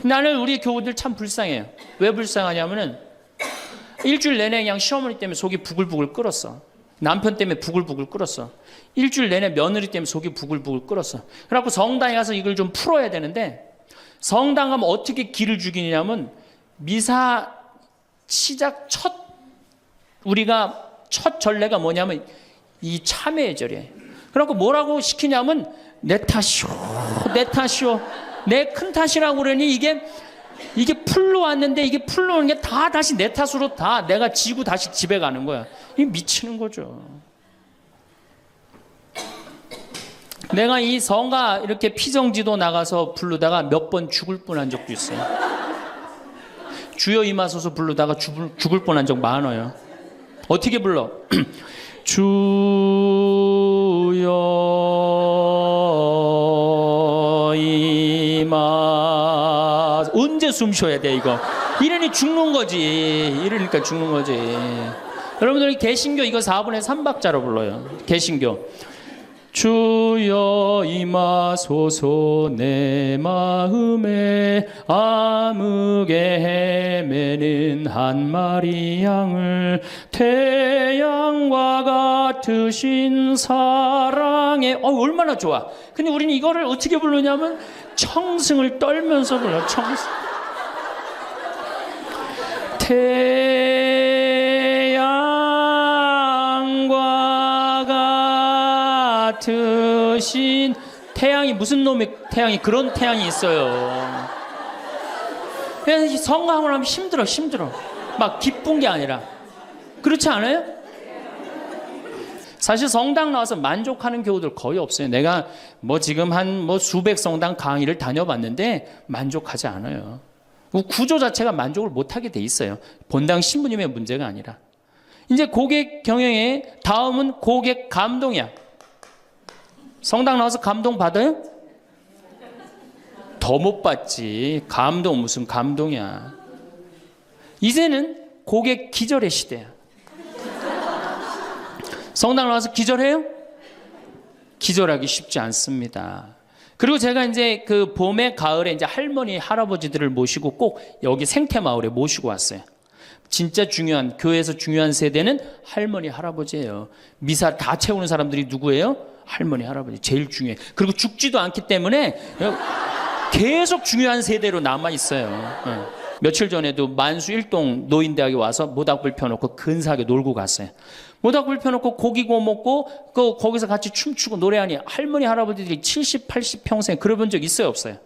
나는 우리 교우들 참 불쌍해요. 왜 불쌍하냐면은 일주일 내내 그냥 시어머니 때문에 속이 부글부글 끓었어. 남편 때문에 부글부글 끓었어. 일주일 내내 며느리 때문에 속이 부글부글 끓었어. 그래갖고 성당에 가서 이걸 좀 풀어야 되는데, 성당 가면 어떻게 기를 죽이냐면 미사 시작 우리가 첫 전례가 뭐냐면 이 참회의 절이에요. 그래갖고 뭐라고 시키냐면 내 탓이오, 내 탓이오, 내 큰 탓이라고 그러니 이게 풀로 왔는데 이게 풀로 오는 게 다 다시 내 탓으로 다 내가 지고 다시 집에 가는 거야. 이게 미치는 거죠. 내가 이 성가 이렇게 피정지도 나가서 부르다가 몇 번 죽을 뻔한 적도 있어요. 주여 임하소서 부르다가 죽을 뻔한 적 많아요. 어떻게 불러? 주여 임하. 언제 숨 쉬어야 돼 이거? 이러니 죽는 거지. 이러니까 죽는 거지. 여러분들이 개신교 이거 4분의 3박자로 불러요. 개신교. 주여 임하소서 내 마음에 암흑에 헤매는 한 마리 양을 태양과 같으신 사랑에 얼마나 좋아. 근데 우리는 이거를 어떻게 부르냐면 청승을 떨면서 불러. 청승. 같으신 태양이 무슨 놈의 태양이 그런 태양이 있어요. 그래서 성가하고 나면 힘들어. 막 기쁜 게 아니라. 그렇지 않아요? 사실 성당 나와서 만족하는 교우들 거의 없어요. 내가 지금 한 수백 성당 강의를 다녀봤는데 만족하지 않아요. 구조 자체가 만족을 못하게 돼 있어요. 본당 신부님의 문제가 아니라. 이제 고객 경영의 다음은 고객 감동이야. 성당 나와서 감동 받아요? 더 못 받지. 감동 무슨 감동이야. 이제는 고객 기절의 시대야. 성당 나와서 기절해요? 기절하기 쉽지 않습니다. 그리고 제가 이제 그 봄에 가을에 이제 할머니 할아버지들을 모시고 꼭 여기 생태마을에 모시고 왔어요. 진짜 중요한 교회에서 중요한 세대는 할머니 할아버지예요. 미사 다 채우는 사람들이 누구예요? 할머니 할아버지 제일 중요해. 그리고 죽지도 않기 때문에 계속 중요한 세대로 남아 있어요. 며칠 전에도 만수 일동 노인대학에 와서 모닥불 펴놓고 근사하게 놀고 갔어요. 모닥불 펴놓고 고기 구워 먹고 거기서 같이 춤추고 노래하니 할머니 할아버지들이 70, 80 평생 그래본 적 있어요 없어요?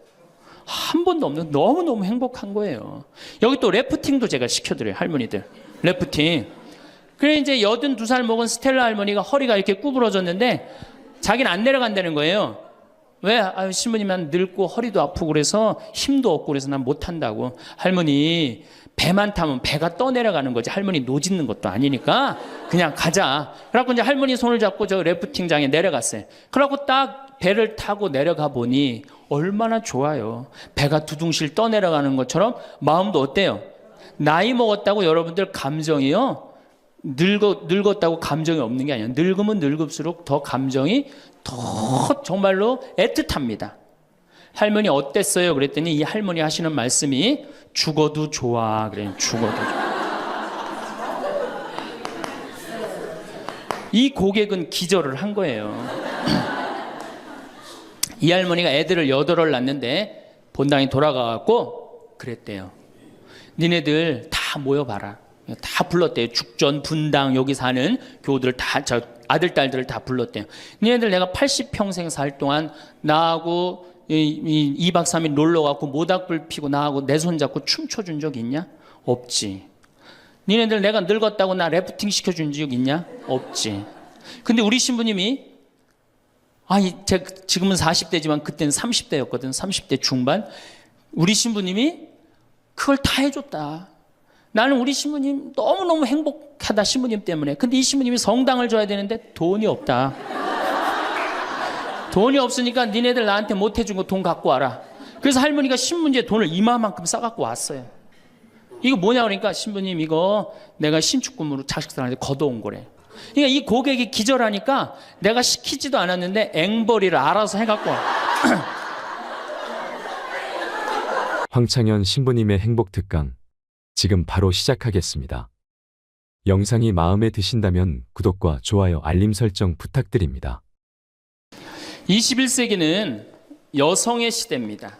한 번도 없는. 너무너무 행복한 거예요. 여기 또 래프팅도 제가 시켜드려요. 할머니들 래프팅. 그래 이제 82살 먹은 스텔라 할머니가 허리가 이렇게 구부러졌는데 자기는 안 내려간다는 거예요. 왜? 신부님 난 늙고 허리도 아프고 그래서 힘도 없고 그래서 난 못한다고. 할머니 배만 타면 배가 떠내려가는 거지. 할머니 노짓는 것도 아니니까 그냥 가자. 그래갖고 이제 할머니 손을 잡고 저 래프팅장에 내려갔어요. 그래갖고 딱 배를 타고 내려가 보니 얼마나 좋아요. 배가 두둥실 떠내려가는 것처럼 마음도 어때요? 나이 먹었다고 여러분들 감정이요? 늙었다고 감정이 없는 게 아니에요. 늙으면 늙을수록 더 감정이 더 정말로 애틋합니다. 할머니 어땠어요? 그랬더니 이 할머니 하시는 말씀이 죽어도 좋아. 그래요. 죽어도 좋아. 이 고객은 기절을 한 거예요. 이 할머니가 애들을 8을 낳는데 본당에 돌아가갖고 그랬대요. 니네들 다 모여봐라. 다 불렀대요. 죽전, 분당 여기 사는 교우들 다 아들, 딸들을 다 불렀대요. 니네들 내가 80평생 살 동안 나하고 2박 3일 놀러가고 모닥불 피고 나하고 내 손 잡고 춤춰준 적 있냐? 없지. 니네들 내가 늙었다고 나 래프팅 시켜준 적 있냐? 없지. 근데 우리 신부님이 제가 지금은 40대지만 그때는 30대였거든. 30대 중반. 우리 신부님이 그걸 다 해줬다. 나는 우리 신부님 너무너무 행복하다. 신부님 때문에. 근데 이 신부님이 성당을 줘야 되는데 돈이 없다. 돈이 없으니까 니네들 나한테 못 해준 거 돈 갖고 와라. 그래서 할머니가 신문지에 돈을 이마만큼 싸갖고 왔어요. 이거 뭐냐 그러니까 신부님 이거 내가 신축금으로 자식들한테 걷어온 거래. 그러니까 이 고객이 기절하니까 내가 시키지도 않았는데 앵벌이를 알아서 해갖고 와. 황창현 신부님의 행복 특강 지금 바로 시작하겠습니다. 영상이 마음에 드신다면 구독과 좋아요, 알림 설정 부탁드립니다. 21세기는 여성의 시대입니다.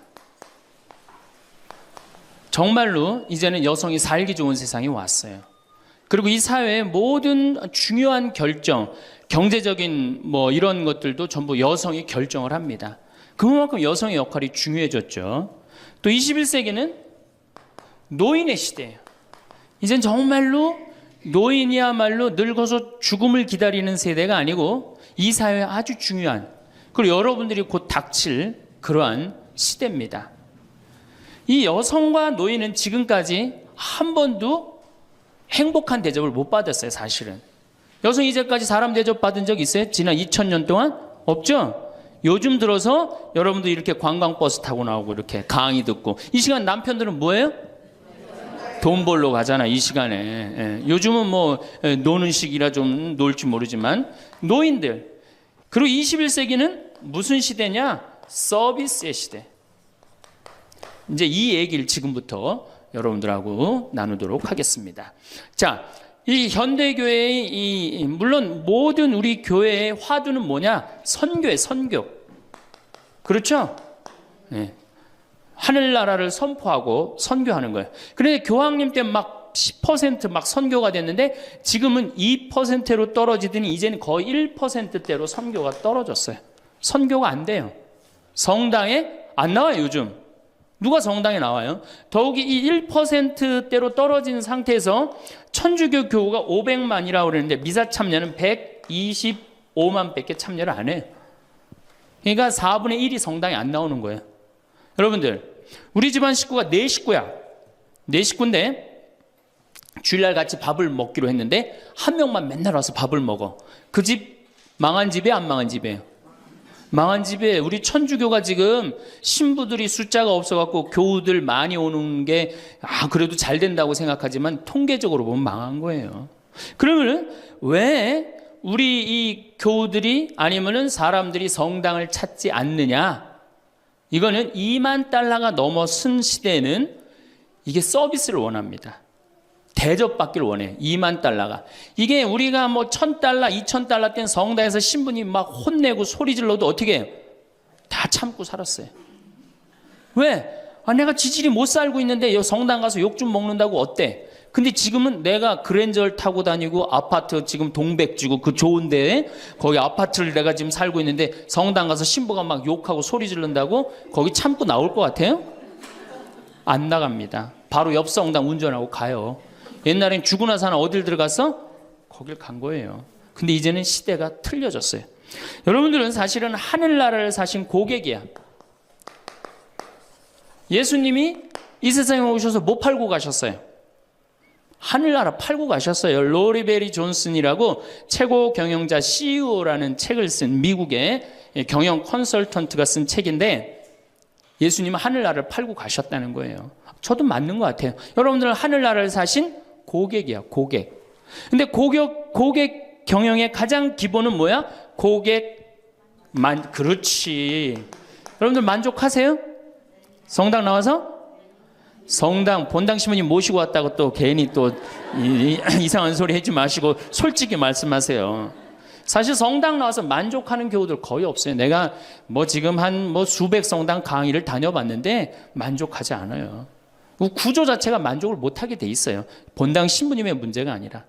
정말로 이제는 여성이 살기 좋은 세상이 왔어요. 그리고 이 사회의 모든 중요한 결정, 경제적인 이런 것들도 전부 여성이 결정을 합니다. 그만큼 여성의 역할이 중요해졌죠. 또 21세기는 노인의 시대예요. 이젠 정말로 노인이야말로 늙어서 죽음을 기다리는 세대가 아니고 이 사회에 아주 중요한, 그리고 여러분들이 곧 닥칠 그러한 시대입니다. 이 여성과 노인은 지금까지 한 번도 행복한 대접을 못 받았어요. 사실은 여성이 이제까지 사람 대접 받은 적 있어요? 지난 2000년 동안? 없죠? 요즘 들어서 여러분들 이렇게 관광버스 타고 나오고 이렇게 강의 듣고, 이 시간 남편들은 뭐예요? 돈 벌러 가잖아, 이 시간에. 예. 요즘은 노는 시기라 좀 놀지 모르지만, 노인들. 그리고 21세기는 무슨 시대냐? 서비스의 시대. 이제 이 얘기를 지금부터 여러분들하고 나누도록 하겠습니다. 자, 이 현대교회의 물론 모든 우리 교회의 화두는 뭐냐? 선교예요, 선교. 그렇죠? 네. 하늘나라를 선포하고 선교하는 거예요. 그런데 교황님 때 막 10% 막 선교가 됐는데 지금은 2%로 떨어지더니 이제는 거의 1%대로 선교가 떨어졌어요. 선교가 안 돼요. 성당에 안 나와요, 요즘. 누가 성당에 나와요? 더욱이 이 1%대로 떨어진 상태에서 천주교 교우가 500만이라고 그러는데 미사 참여는 125만 밖에 참여를 안 해요. 그러니까 4분의 1이 성당에 안 나오는 거예요. 여러분들, 우리 집안 식구가 4식구야. 4식구인데 주일날 같이 밥을 먹기로 했는데 한 명만 맨날 와서 밥을 먹어. 그 집 망한 집이에요, 안 망한 집이에요? 망한 집에 우리 천주교가 지금 신부들이 숫자가 없어갖고 교우들 많이 오는 게 그래도 잘 된다고 생각하지만 통계적으로 보면 망한 거예요. 그러면 왜 우리 이 교우들이 아니면은 사람들이 성당을 찾지 않느냐? 이거는 2만 달러가 넘어선 시대에는 이게 서비스를 원합니다. 대접받기를 원해. 2만 달러가. 이게 우리가 1000달러, 2000달러 땐 성당에서 신부님 막 혼내고 소리 질러도 어떻게 해요? 다 참고 살았어요. 왜? 내가 지질이 못 살고 있는데 성당 가서 욕 좀 먹는다고 어때? 근데 지금은 내가 그랜저를 타고 다니고 아파트 지금 동백지구 그 좋은 데에 거기 아파트를 내가 지금 살고 있는데 성당 가서 신부가 막 욕하고 소리 지른다고 거기 참고 나올 것 같아요? 안 나갑니다. 바로 옆 성당 운전하고 가요. 옛날엔 죽고 나서 하나 어딜 들어갔어? 거길 간 거예요. 근데 이제는 시대가 틀려졌어요. 여러분들은 사실은 하늘나라를 사신 고객이야. 예수님이 이 세상에 오셔서 뭐 팔고 가셨어요? 하늘나라 팔고 가셨어요. 로리베리 존슨이라고 최고 경영자 CEO라는 책을 쓴 미국의 경영 컨설턴트가 쓴 책인데 예수님은 하늘나라를 팔고 가셨다는 거예요. 저도 맞는 것 같아요. 여러분들은 하늘나라를 사신 고객이야, 고객. 근데 고객 경영의 가장 기본은 뭐야? 그렇지. 여러분들 만족하세요? 성당 나와서? 성당, 본당 신부님 모시고 왔다고 또 괜히 또 이상한 소리 하지 마시고 솔직히 말씀하세요. 사실 성당 나와서 만족하는 교우들 거의 없어요. 내가 지금 한 수백 성당 강의를 다녀봤는데 만족하지 않아요. 구조 자체가 만족을 못하게 돼 있어요. 본당 신부님의 문제가 아니라.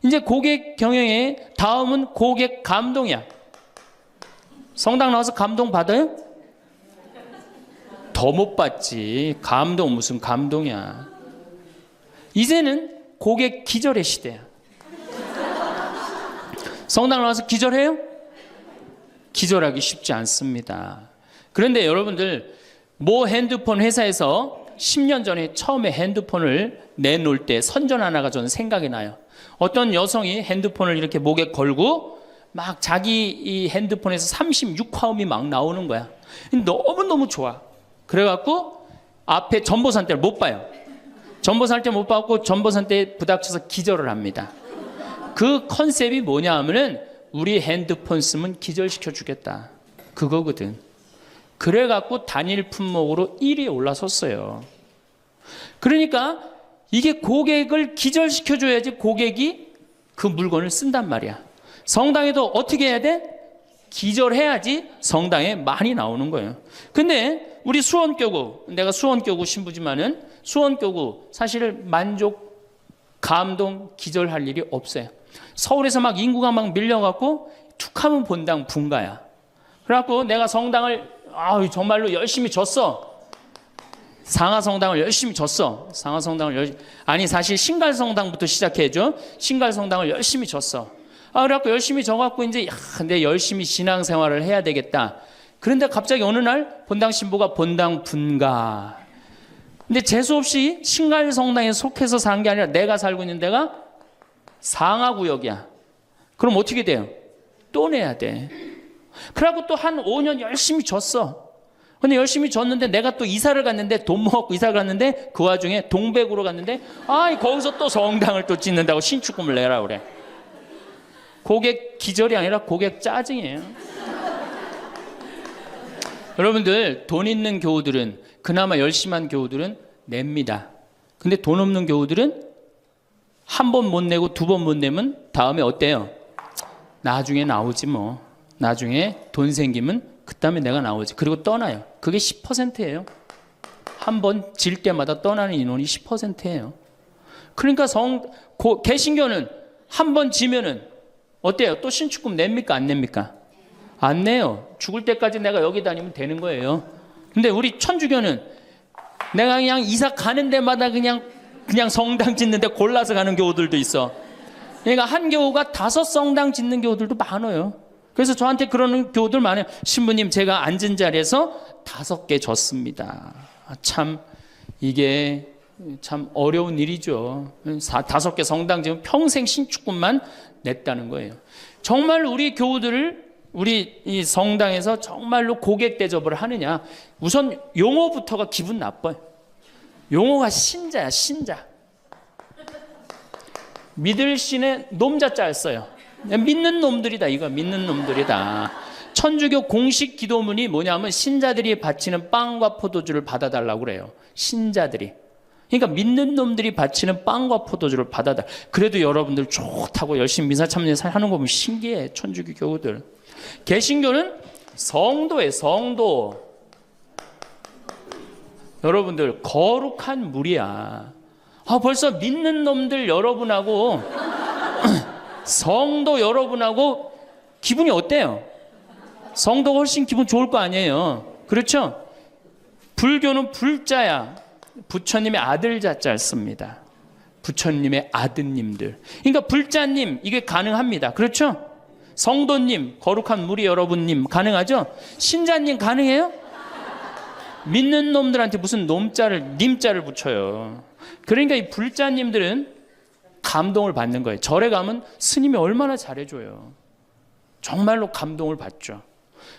이제 고객 경영의 다음은 고객 감동이야. 성당 나와서 감동 받아요? 더 못 받지. 감동 무슨 감동이야. 이제는 고객 기절의 시대야. 성당 나와서 기절해요? 기절하기 쉽지 않습니다. 그런데 여러분들 핸드폰 회사에서 10년 전에 처음에 핸드폰을 내놓을 때 선전 하나가 저는 생각이 나요. 어떤 여성이 핸드폰을 이렇게 목에 걸고 막 자기 이 핸드폰에서 36화음이 막 나오는 거야. 너무너무 좋아. 그래갖고 앞에 전보산대를 못 봐요. 전보산대 못 받고 전보산대에 부닥쳐서 기절을 합니다. 그 컨셉이 뭐냐 하면은 우리 핸드폰 쓰면 기절시켜 주겠다. 그거거든. 그래갖고 단일 품목으로 1위에 올라섰어요. 그러니까 이게 고객을 기절시켜줘야지 고객이 그 물건을 쓴단 말이야. 성당에도 어떻게 해야 돼? 기절해야지 성당에 많이 나오는 거예요. 근데 우리 수원교구, 내가 수원교구 신부지만은 수원교구 사실 만족, 감동, 기절할 일이 없어요. 서울에서 막 인구가 막 밀려갖고 툭하면 본당 분가야. 그래갖고 내가 성당을 정말로 열심히 줬어. 상하성당을 열심히 줬어. 아니 사실 신갈성당부터 시작해줘. 신갈성당을 열심히 줬어. 그래갖고 열심히 져갖고 이제 내 열심히 신앙생활을 해야 되겠다. 그런데 갑자기 어느 날 본당 신부가 본당 분가. 근데 재수없이 신갈성당에 속해서 사는 게 아니라 내가 살고 있는 데가 상하구역이야. 그럼 어떻게 돼요? 또 내야 돼. 그래갖고 또 한 5년 열심히 줬어. 근데 열심히 줬는데 내가 또 이사를 갔는데 돈 모았고 이사를 갔는데 그 와중에 동백으로 갔는데 거기서 또 성당을 또 짓는다고 신축금을 내라 그래. 고객 기절이 아니라 고객 짜증이에요. 여러분들 돈 있는 교우들은 그나마 열심한 교우들은 냅니다. 근데 돈 없는 교우들은 한 번 못 내고 두 번 못 내면 다음에 어때요? 나중에 나오지 뭐. 나중에 돈 생기면 그다음에 내가 나오지. 그리고 떠나요. 그게 10%예요. 한 번 질 때마다 떠나는 인원이 10%예요. 그러니까 개신교는 한 번 지면은 어때요? 또 신축금 냅니까? 안 냅니까? 안 내요. 죽을 때까지 내가 여기 다니면 되는 거예요. 근데 우리 천주교는 내가 그냥 이사 가는 데마다 그냥 성당 짓는데 골라서 가는 교우들도 있어. 그러니까 한 교우가 5 성당 짓는 교우들도 많아요. 그래서 저한테 그러는 교우들 많아요. 신부님 제가 앉은 자리에서 5개 줬습니다. 참 이게 참 어려운 일이죠. 5개 성당 지금 평생 신축금만 냈다는 거예요. 정말 우리 교우들을 우리 이 성당에서 정말로 고객 대접을 하느냐. 우선 용어부터가 기분 나빠요. 용어가 신자야, 신자. 믿을 신의 놈자자를 써요. 믿는 놈들이다. 이거 믿는 놈들이다. 천주교 공식 기도문이 뭐냐면 신자들이 바치는 빵과 포도주를 받아달라고 그래요. 신자들이. 그러니까 믿는 놈들이 바치는 빵과 포도주를 받아달라. 그래도 여러분들 좋다고 열심히 미사 참여하는 거 보면 신기해. 천주교 교우들. 개신교는 성도예요. 성도. 여러분들 거룩한 물이야. 벌써 믿는 놈들 여러분하고 성도 여러분하고 기분이 어때요? 성도가 훨씬 기분 좋을 거 아니에요. 그렇죠? 불교는 불자야. 부처님의 아들 자자를 씁니다. 부처님의 아드님들. 그러니까 불자님 이게 가능합니다. 그렇죠? 성도님, 거룩한 무리 여러분님 가능하죠? 신자님 가능해요? 믿는 놈들한테 무슨 놈자를 님자를 붙여요. 그러니까 이 불자님들은 감동을 받는 거예요. 절에 가면 스님이 얼마나 잘해줘요. 정말로 감동을 받죠.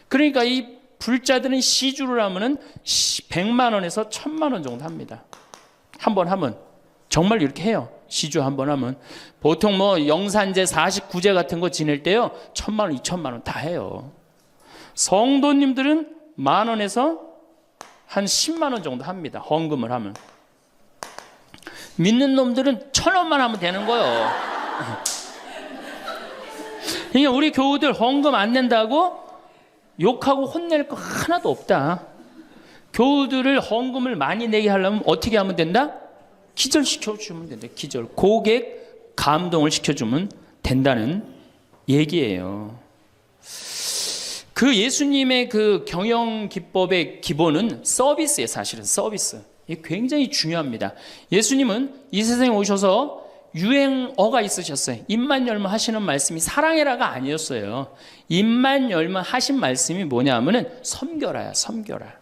그러니까 이 불자들은 시주를 하면은 100만 원에서 1000만 원 정도 합니다. 한 번 하면 정말 이렇게 해요. 시주 한 번 하면 보통 뭐 영산제 49제 같은 거 지낼 때요 1000만 원, 2000만 원 다 해요. 성도님들은 10,000원에서 한 10만 원 정도 합니다. 헌금을 하면. 믿는 놈들은 1,000원만 하면 되는 거예요. 그러니까 우리 교우들 헌금 안 낸다고 욕하고 혼낼 거 하나도 없다. 교우들을 헌금을 많이 내게 하려면 어떻게 하면 된다? 기절시켜주면 된다. 기절. 고객 감동을 시켜주면 된다는 얘기예요. 그 예수님의 그 경영 기법의 기본은 서비스예요. 사실은 서비스. 이게 굉장히 중요합니다. 예수님은 이 세상에 오셔서 유행어가 있으셨어요. 입만 열면 하시는 말씀이 사랑해라가 아니었어요. 입만 열면 하신 말씀이 뭐냐면은 섬겨라야, 섬겨라.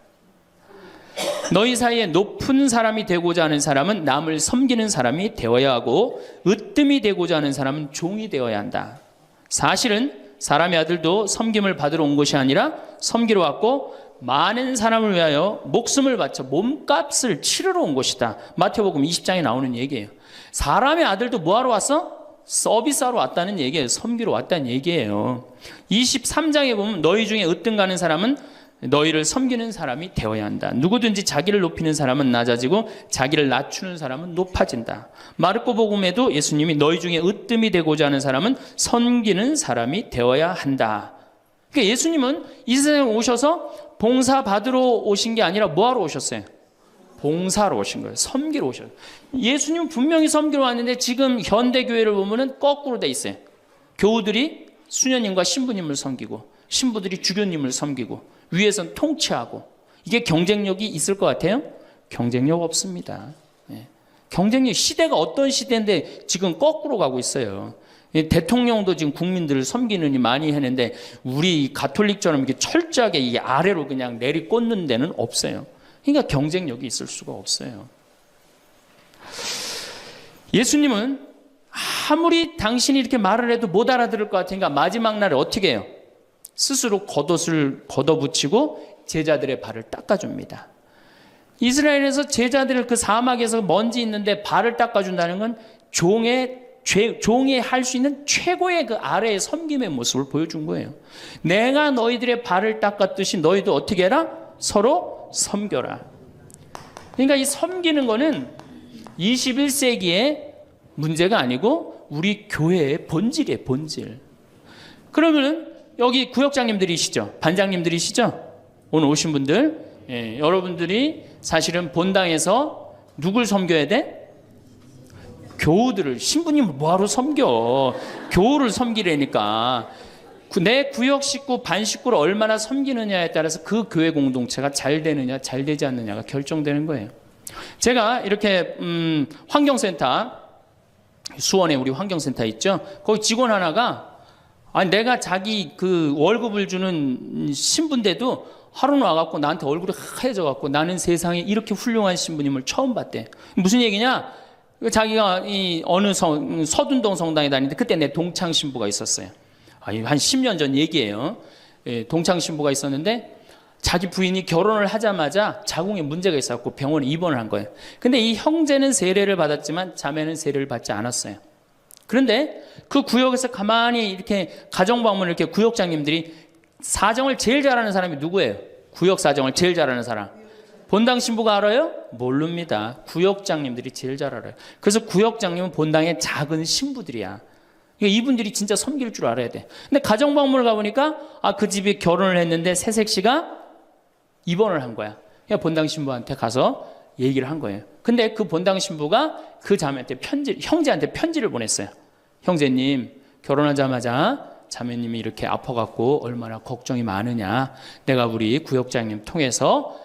너희 사이에 높은 사람이 되고자 하는 사람은 남을 섬기는 사람이 되어야 하고 으뜸이 되고자 하는 사람은 종이 되어야 한다. 사실은 사람의 아들도 섬김을 받으러 온 것이 아니라 섬기러 왔고 많은 사람을 위하여 목숨을 바쳐 몸값을 치르러 온 것이다. 마태복음 20장에 나오는 얘기예요. 사람의 아들도 뭐하러 왔어? 서비스하러 왔다는 얘기예요. 섬기러 왔다는 얘기예요. 23장에 보면 너희 중에 으뜸 가는 사람은 너희를 섬기는 사람이 되어야 한다. 누구든지 자기를 높이는 사람은 낮아지고 자기를 낮추는 사람은 높아진다. 마르코 복음에도 예수님이 너희 중에 으뜸이 되고자 하는 사람은 섬기는 사람이 되어야 한다. 그러니까 예수님은 이 세상에 오셔서 봉사 받으러 오신 게 아니라 뭐하러 오셨어요? 봉사로 오신 거예요. 섬기러 오셨어요. 예수님은 분명히 섬기러 왔는데 지금 현대교회를 보면은 거꾸로 돼 있어요. 교우들이 수녀님과 신부님을 섬기고 신부들이 주교님을 섬기고 위에선 통치하고, 이게 경쟁력이 있을 것 같아요? 경쟁력 없습니다. 경쟁력, 시대가 어떤 시대인데 지금 거꾸로 가고 있어요. 대통령도 지금 국민들을 섬기느니 많이 했는데 우리 가톨릭처럼 이렇게 철저하게 이 아래로 그냥 내리꽂는 데는 없어요. 그러니까 경쟁력이 있을 수가 없어요. 예수님은 아무리 당신이 이렇게 말을 해도 못 알아들을 것 같으니까 마지막 날에 어떻게 해요? 스스로 겉옷을 걷어붙이고 제자들의 발을 닦아줍니다. 이스라엘에서 제자들을 그 사막에서 먼지 있는데 발을 닦아준다는 건 종이 할 수 있는 최고의 그 아래의 섬김의 모습을 보여준 거예요. 내가 너희들의 발을 닦았듯이 너희도 어떻게 해라? 서로 섬겨라. 그러니까 이 섬기는 거는 21세기의 문제가 아니고 우리 교회의 본질이에요, 본질. 그러면은 여기 구역장님들이시죠? 반장님들이시죠? 오늘 오신 분들, 여러분들이 사실은 본당에서 누굴 섬겨야 돼? 교우들을. 신부님을 뭐하러 섬겨? 교우를 섬기라니까. 내 구역 식구, 반 식구를 얼마나 섬기느냐에 따라서 그 교회 공동체가 잘 되느냐, 잘 되지 않느냐가 결정되는 거예요. 제가 이렇게 환경센터, 수원에 우리 환경센터 있죠? 거기 직원 하나가 내가 자기 그 월급을 주는 신부인데도 하루는 와갖고 나한테 얼굴이 하얘져갖고 나는 세상에 이렇게 훌륭한 신부님을 처음 봤대. 무슨 얘기냐? 자기가 이 어느 서둔동 성당에 다니는데 그때 내 동창 신부가 있었어요. 한 10년 전 얘기예요. 동창 신부가 있었는데 자기 부인이 결혼을 하자마자 자궁에 문제가 있었고 병원에 입원을 한 거예요. 근데 이 형제는 세례를 받았지만 자매는 세례를 받지 않았어요. 그런데 그 구역에서 가만히 이렇게 가정방문을 이렇게 구역장님들이 사정을 제일 잘하는 사람이 누구예요? 구역 사정을 제일 잘하는 사람. 본당 신부가 알아요? 모릅니다. 구역장님들이 제일 잘 알아요. 그래서 구역장님은 본당의 작은 신부들이야. 그러니까 이분들이 진짜 섬길 줄 알아야 돼. 근데 가정방문을 가보니까 그 집이 결혼을 했는데 새색시가 입원을 한 거야. 그러니까 본당 신부한테 가서 얘기를 한 거예요. 근데 그 본당 신부가 그 자매한테 형제한테 편지를 보냈어요. 형제님, 결혼하자마자 자매님이 이렇게 아파갖고 얼마나 걱정이 많으냐. 내가 우리 구역장님 통해서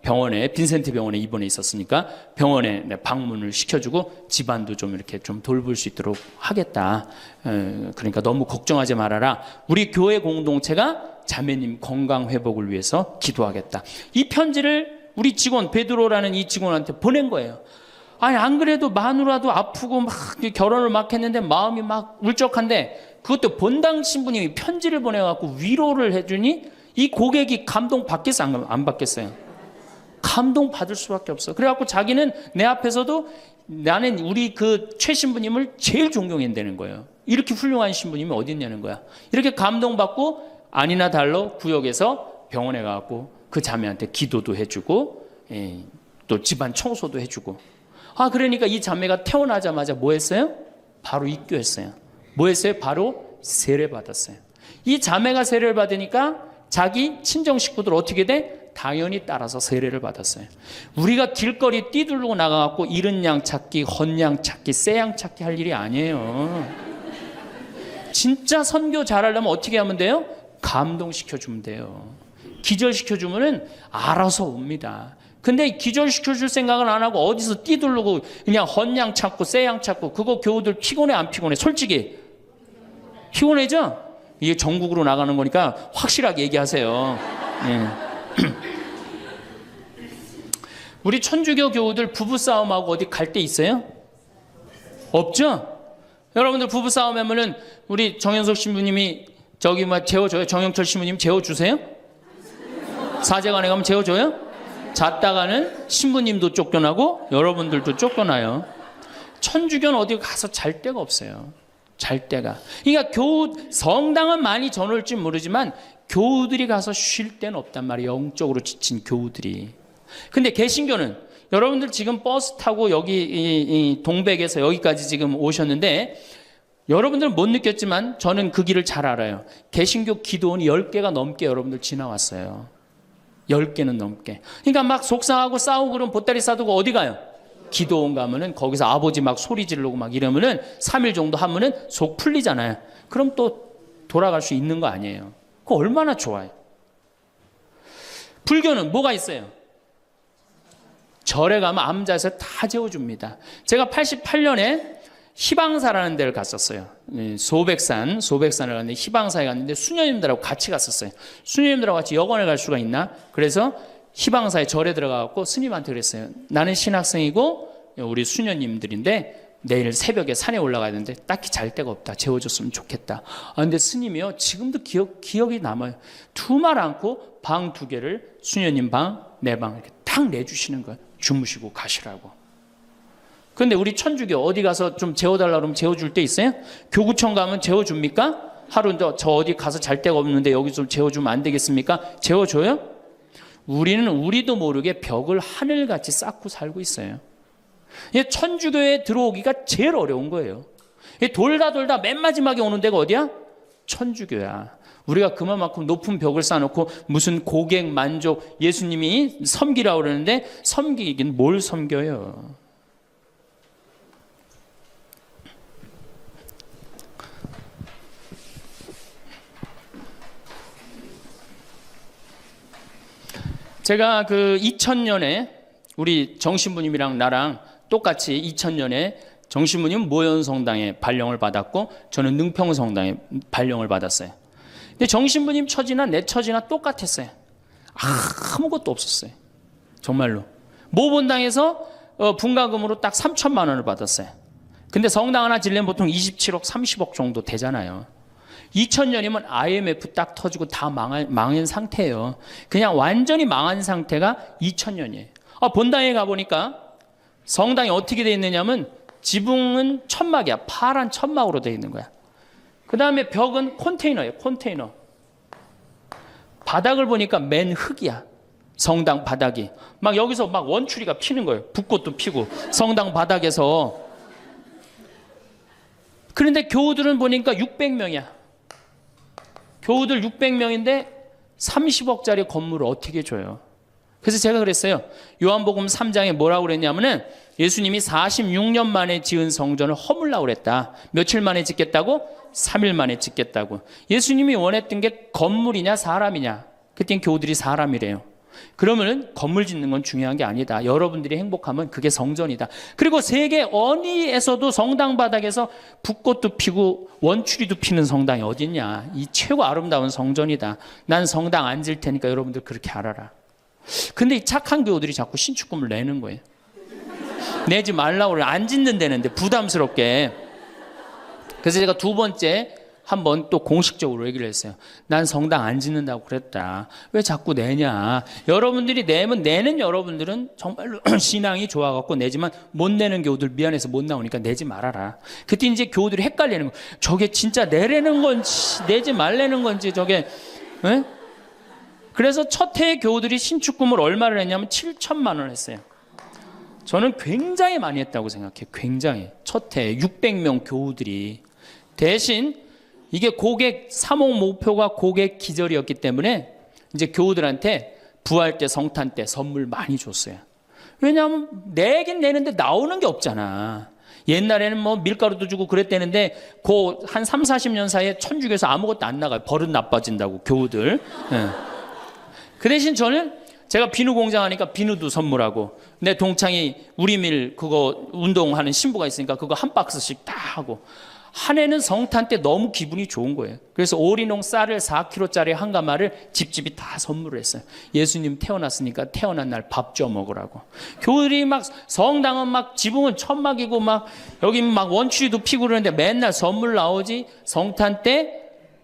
병원에, 빈센트 병원에 입원해 있었으니까 병원에 방문을 시켜주고 집안도 좀 이렇게 좀 돌볼 수 있도록 하겠다. 그러니까 너무 걱정하지 말아라. 우리 교회 공동체가 자매님 건강 회복을 위해서 기도하겠다. 이 편지를 우리 직원 베드로라는 이 직원한테 보낸 거예요. 안 그래도 마누라도 아프고 막 결혼을 막 했는데 마음이 막 울적한데 그것도 본당 신부님이 편지를 보내갖고 위로를 해주니 이 고객이 감동 받겠어, 안 받겠어요? 감동 받을 수밖에 없어. 그래갖고 자기는 내 앞에서도 나는 우리 그 최 신부님을 제일 존경한다는 거예요. 이렇게 훌륭한 신부님이 어디 있냐는 거야. 이렇게 감동받고 아니나 달러 구역에서 병원에 가갖고 그 자매한테 기도도 해주고 또 집안 청소도 해주고. 그러니까 이 자매가 태어나자마자 뭐 했어요? 바로 입교했어요. 뭐 했어요? 바로 세례 받았어요. 이 자매가 세례를 받으니까 자기 친정 식구들 어떻게 돼? 당연히 따라서 세례를 받았어요. 우리가 길거리 뛰들고 나가갖고 잃은 양 찾기, 헌 양 찾기, 새 양 찾기 할 일이 아니에요. 진짜 선교 잘하려면 어떻게 하면 돼요? 감동시켜주면 돼요. 기절시켜주면은 알아서 옵니다. 근데 기절시켜줄 생각은 안 하고 어디서 뛰들르고 그냥 헌양 찾고 쎄양 찾고 그거 교우들 피곤해 안 피곤해? 솔직히 피곤해죠? 이게 전국으로 나가는 거니까 확실하게 얘기하세요. 우리 천주교 교우들 부부싸움하고 어디 갈 데 있어요? 없죠? 여러분들 부부싸움 하면은 우리 정현석 신부님이 저기 재워줘요? 정영철 신부님 재워주세요? 사제관에 가면 재워줘요? 잤다가는 신부님도 쫓겨나고 여러분들도 쫓겨나요. 천주교는 어디 가서 잘 데가 없어요. 잘 데가. 그러니까 성당은 많이 저놀지 모르지만 교우들이 가서 쉴 데는 없단 말이에요. 영적으로 지친 교우들이. 근데 개신교는 여러분들 지금 버스 타고 여기 이 동백에서 여기까지 지금 오셨는데 여러분들은 못 느꼈지만 저는 그 길을 잘 알아요. 개신교 기도원이 10개가 넘게 여러분들 지나왔어요. 10개는 넘게. 그러니까 막 속상하고 싸우고 그러면 보따리 싸두고 어디 가요? 기도원 가면은 거기서 아버지 막 소리 지르고 막 이러면은 3일 정도 하면은 속 풀리잖아요. 그럼 또 돌아갈 수 있는 거 아니에요. 그거 얼마나 좋아요. 불교는 뭐가 있어요? 절에 가면 암자에서 다 재워줍니다. 제가 88년에 희방사라는 데를 갔었어요. 소백산을 갔는데 희방사에 갔는데 수녀님들하고 같이 갔었어요. 수녀님들하고 같이 여관에 갈 수가 있나? 그래서 희방사에 절에 들어가고 스님한테 그랬어요. 나는 신학생이고 우리 수녀님들인데 내일 새벽에 산에 올라가야 되는데 딱히 잘 데가 없다. 재워줬으면 좋겠다. 근데 스님이요 지금도 기억이 남아요. 두말 않고 방 2개를 수녀님 방, 내 방 이렇게 딱 내주시는 거예요. 주무시고 가시라고. 근데 우리 천주교 어디 가서 좀 재워달라 그러면 재워줄 데 있어요? 교구청 가면 재워줍니까? 하루 저 어디 가서 잘 데가 없는데 여기 좀 재워주면 안 되겠습니까? 재워줘요? 우리는 우리도 모르게 벽을 하늘같이 쌓고 살고 있어요. 천주교에 들어오기가 제일 어려운 거예요. 돌다 맨 마지막에 오는 데가 어디야? 천주교야. 우리가 그만큼 높은 벽을 쌓아놓고 무슨 고객 만족 예수님이 섬기라고 그러는데 섬기긴 뭘 섬겨요? 제가 그 2000년에 우리 정신부님이랑 나랑 똑같이 2000년에 정신부님 모현성당에 발령을 받았고 저는 능평성당에 발령을 받았어요. 근데 정신부님 처지나 내 처지나 똑같았어요. 아무것도 없었어요. 정말로. 모본당에서 분가금으로 딱 3천만 원을 받았어요. 근데 성당 하나 지려면 보통 27억, 30억 정도 되잖아요. 2000년이면 IMF 딱 터지고 다 망한 상태예요. 그냥 완전히 망한 상태가 2000년이에요. 본당에 가보니까 성당이 어떻게 되어 있느냐면 지붕은 천막이야. 파란 천막으로 되어 있는 거야. 그 다음에 벽은 컨테이너예요. 컨테이너. 바닥을 보니까 맨 흙이야. 성당 바닥이. 막 여기서 막 원추리가 피는 거예요. 붓꽃도 피고 성당 바닥에서. 그런데 교우들은 보니까 600명이야. 교우들 600명인데 30억짜리 건물을 어떻게 줘요? 그래서 제가 그랬어요. 요한복음 3장에 뭐라고 그랬냐면은 예수님이 46년 만에 지은 성전을 허물라고 그랬다. 며칠 만에 짓겠다고? 3일 만에 짓겠다고. 예수님이 원했던 게 건물이냐 사람이냐? 그땐 교우들이 사람이래요. 그러면은 건물 짓는 건 중요한 게 아니다. 여러분들이 행복하면 그게 성전이다. 그리고 세계 어디에서도 성당 바닥에서 붓꽃도 피고 원추리도 피는 성당이 어딨냐. 이 최고 아름다운 성전이다. 난 성당 안 질 테니까 여러분들 그렇게 알아라. 근데 이 착한 교우들이 자꾸 신축금을 내는 거예요. 내지 말라고 그래. 안 짓는다는데 부담스럽게. 그래서 제가 2번째 한번 또 공식적으로 얘기를 했어요. 난 성당 안 짓는다고 그랬다. 왜 자꾸 내냐. 여러분들이 내면 내는 여러분들은 정말로 신앙이 좋아갖고 내지만 못 내는 교우들 미안해서 못 나오니까 내지 말아라. 그때 이제 교우들이 헷갈리는 거. 저게 진짜 내라는 건지 내지 말라는 건지 저게. 에? 그래서 첫 해에 교우들이 신축금을 얼마를 했냐면 7천만 원을 했어요. 저는 굉장히 많이 했다고 생각해요. 굉장히. 첫 해에 600명 교우들이. 대신 이게 고객 3억 목표가 고객 기절이었기 때문에 이제 교우들한테 부활 때 성탄 때 선물 많이 줬어요. 왜냐하면 내긴 내는데 나오는 게 없잖아. 옛날에는 뭐 밀가루도 주고 그랬대는데 그 한 3, 40년 사이에 천주교에서 아무것도 안 나가요. 버릇 나빠진다고 교우들. 네. 그 대신 저는 제가 비누 공장 하니까 비누도 선물하고 내 동창이 우리밀 그거 운동하는 신부가 있으니까 그거 한 박스씩 다 하고 한 해는 성탄 때 너무 기분이 좋은 거예요. 그래서 오리농 쌀을 4kg짜리 한 가마를 집집이 다 선물을 했어요. 예수님 태어났으니까 태어난 날 밥 줘 먹으라고. 교우들이 막 성당은 막 지붕은 천막이고 막 여기 막 원추리도 피고 그러는데 맨날 선물 나오지. 성탄 때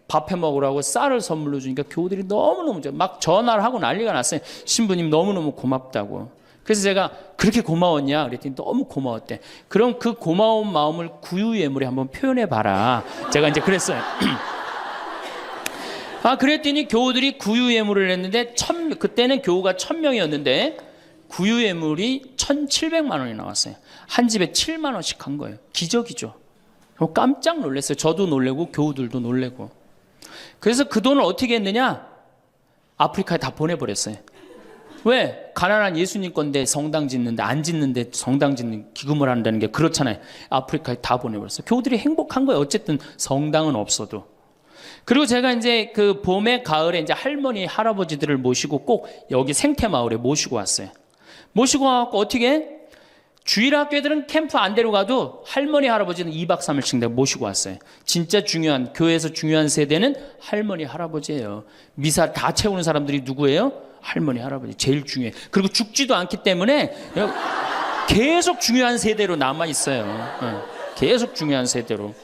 밥 해 먹으라고 쌀을 선물로 주니까 교우들이 너무너무 막 전화를 하고 난리가 났어요. 신부님 너무너무 고맙다고. 그래서 제가 그렇게 고마웠냐 그랬더니 너무 고마웠대. 그럼 그 고마운 마음을 구유예물에 한번 표현해 봐라. 제가 이제 그랬어요. 그랬더니 교우들이 구유예물을 했는데 그때는 교우가 1000명이었는데 구유예물이 1700만 원이 나왔어요. 한 집에 7만 원씩 한 거예요. 기적이죠. 깜짝 놀랐어요. 저도 놀래고 교우들도 놀래고. 그래서 그 돈을 어떻게 했느냐? 아프리카에 다 보내버렸어요. 왜? 가난한 예수님 건데 성당 짓는데, 안 짓는데 성당 짓는 기금을 한다는 게 그렇잖아요. 아프리카에 다 보내버렸어요. 교우들이 행복한 거예요. 어쨌든 성당은 없어도. 그리고 제가 이제 그 봄에 가을에 이제 할머니 할아버지들을 모시고 꼭 여기 생태마을에 모시고 왔어요. 모시고 와갖고 어떻게? 주일학교애들은 캠프 안 데려가도 할머니 할아버지는 2박 3일씩 내가 모시고 왔어요. 진짜 중요한, 교회에서 중요한 세대는 할머니 할아버지예요. 미사 다 채우는 사람들이 누구예요? 할머니 할아버지. 제일 중요해. 그리고 죽지도 않기 때문에 계속 중요한 세대로 남아있어요. 계속 중요한 세대로.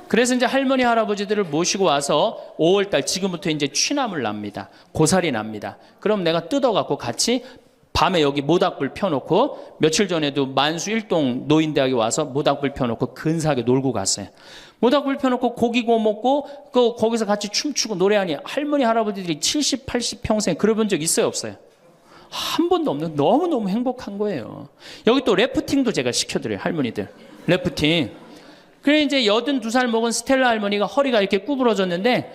그래서 이제 할머니 할아버지들을 모시고 와서 5월달 지금부터 이제 취나물 납니다. 고사리 납니다. 그럼 내가 뜯어갖고 같이 밤에 여기 모닥불 펴놓고, 며칠 전에도 만수 일동 노인대학에 와서 모닥불 펴놓고 근사하게 놀고 갔어요. 모닥불 펴놓고 고기 구워 먹고 거기서 같이 춤추고 노래하니 할머니 할아버지들이 70, 80 평생 그래본 적 있어요, 없어요? 한 번도 없는, 너무너무 행복한 거예요. 여기 또 래프팅도 제가 시켜드려요, 할머니들. 래프팅. 그래 이제 82살 먹은 스텔라 할머니가 허리가 이렇게 구부러졌는데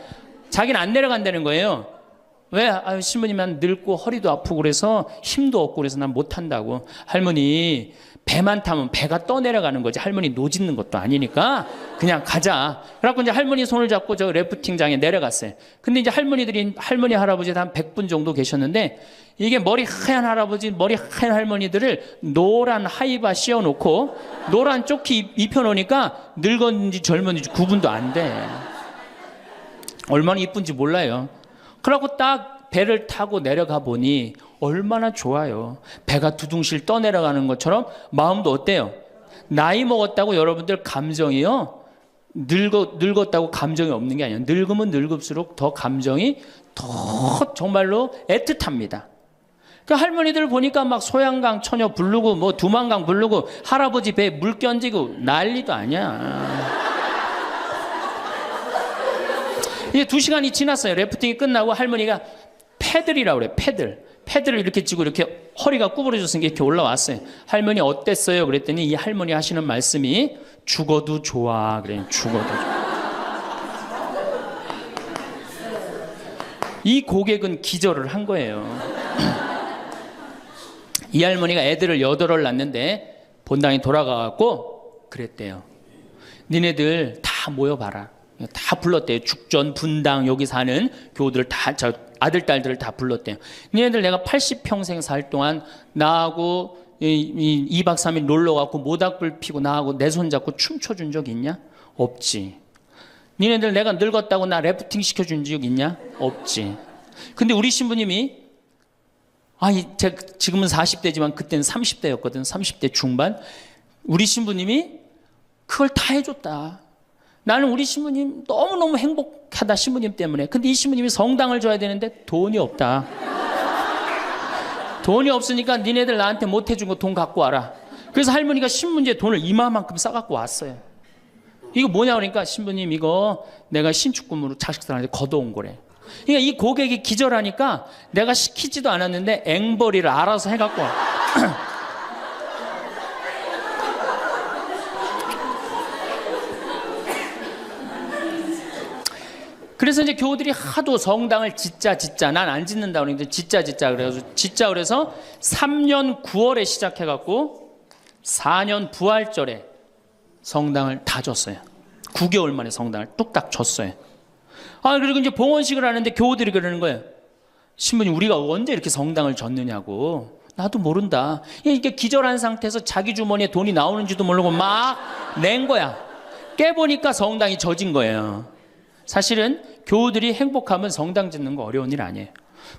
자기는 안 내려간다는 거예요. 왜? 신부님 난 늙고 허리도 아프고 그래서 힘도 없고 그래서 난 못한다고. 할머니 배만 타면 배가 떠내려가는 거지, 할머니 노짓는 것도 아니니까 그냥 가자. 그래갖고 이제 할머니 손을 잡고 저 래프팅장에 내려갔어요. 근데 이제 할머니 할아버지 한 100분 정도 계셨는데, 이게 머리 하얀 할아버지, 머리 하얀 할머니들을 노란 하이바 씌워놓고 노란 조끼 입혀놓으니까 늙었는지 젊었는지 구분도 안 돼. 얼마나 이쁜지 몰라요. 그러고 딱 배를 타고 내려가 보니 얼마나 좋아요. 배가 두둥실 떠내려가는 것처럼 마음도 어때요? 나이 먹었다고 여러분들 감정이요, 늙었다고 감정이 없는 게 아니에요. 늙으면 늙을수록 더 감정이 더 정말로 애틋합니다. 그 할머니들 보니까 막 소양강 처녀 부르고 뭐 두만강 부르고 할아버지 배에 물 끼얹고 난리도 아니야. 이제 2시간이 지났어요. 래프팅이 끝나고 할머니가 패들이라고 그래. 패들을 이렇게 쥐고 이렇게 허리가 구부러졌으니까 이렇게 올라왔어요. 할머니 어땠어요? 그랬더니 이 할머니 하시는 말씀이 죽어도 좋아. 그래. 죽어도 좋아. 이 고객은 기절을 한 거예요. 이 할머니가 애들을 8을 낳는데 본당에 돌아가갖고 그랬대요. 니네들 다 모여봐라. 다 불렀대요. 죽전, 분당, 여기 사는 교우들 다, 저 아들, 딸들을 다 불렀대요. 니네들 내가 80평생 살 동안 나하고 2박 3일 놀러 가고 모닥불 피고 나하고 내 손 잡고 춤춰준 적 있냐? 없지. 니네들 내가 늙었다고 나 래프팅 시켜준 적 있냐? 없지. 근데 우리 신부님이, 제가 지금은 40대지만 그때는 30대였거든. 30대 중반. 우리 신부님이 그걸 다 해줬다. 나는 우리 신부님 너무너무 행복하다, 신부님 때문에. 근데 이 신부님이 성당을 줘야 되는데 돈이 없다. 돈이 없으니까 니네들 나한테 못 해준 거 돈 갖고 와라. 그래서 할머니가 신문지에 돈을 이마만큼 싸갖고 왔어요. 이거 뭐냐 그러니까, 신부님 이거 내가 신축금으로 자식들한테 걷어온 거래. 그러니까 이 고객이 기절하니까 내가 시키지도 않았는데 앵벌이를 알아서 해갖고 와. 그래서 이제 교우들이 하도 성당을 짓자 난 안 짓는다 그러는데 짓자 그래서 3년 9월에 시작해갖고 4년 부활절에 성당을 다 줬어요. 9개월 만에 성당을 뚝딱 줬어요. 그리고 이제 봉헌식을 하는데 교우들이 그러는 거예요. 신부님 우리가 언제 이렇게 성당을 줬느냐고. 나도 모른다. 이렇게 기절한 상태에서 자기 주머니에 돈이 나오는지도 모르고 막 낸 거야. 깨보니까 성당이 젖은 거예요. 사실은 교우들이 행복하면 성당 짓는 거 어려운 일 아니에요.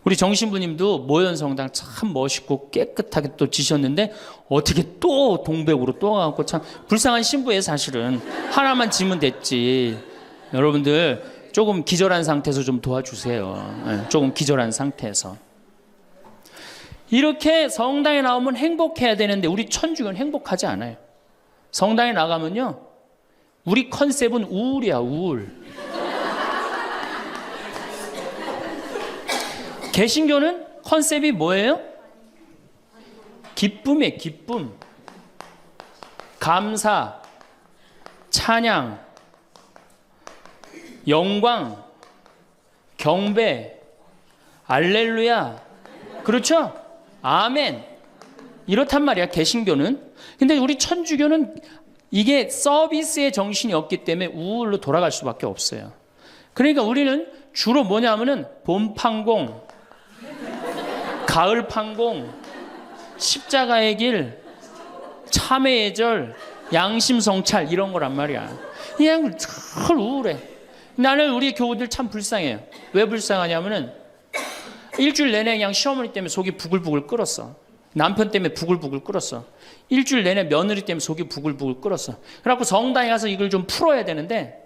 우리 정신부님도 모현 성당 참 멋있고 깨끗하게 또 지셨는데 어떻게 또 동백으로 또 가고, 참 불쌍한 신부예요. 사실은 하나만 지면 됐지. 여러분들 조금 기절한 상태에서 좀 도와주세요. 조금 기절한 상태에서. 이렇게 성당에 나오면 행복해야 되는데 우리 천주교는 행복하지 않아요. 성당에 나가면요, 우리 컨셉은 우울이야, 우울. 개신교는 컨셉이 뭐예요? 기쁨이에요. 기쁨, 감사, 찬양, 영광, 경배, 알렐루야, 그렇죠? 아멘. 이렇단 말이야, 개신교는. 근데 우리 천주교는 이게 서비스의 정신이 없기 때문에 우울로 돌아갈 수밖에 없어요. 그러니까 우리는 주로 뭐냐면은 봄 판공, 가을 판공, 십자가의 길, 참회의 절, 양심 성찰, 이런 거란 말이야. 그냥 늘 우울해. 나는 우리 교우들 참 불쌍해요. 왜 불쌍하냐면은 일주일 내내 그냥 시어머니 때문에 속이 부글부글 끓었어. 남편 때문에 부글부글 끓었어. 일주일 내내 며느리 때문에 속이 부글부글 끓었어. 그래갖고 성당에 가서 이걸 좀 풀어야 되는데,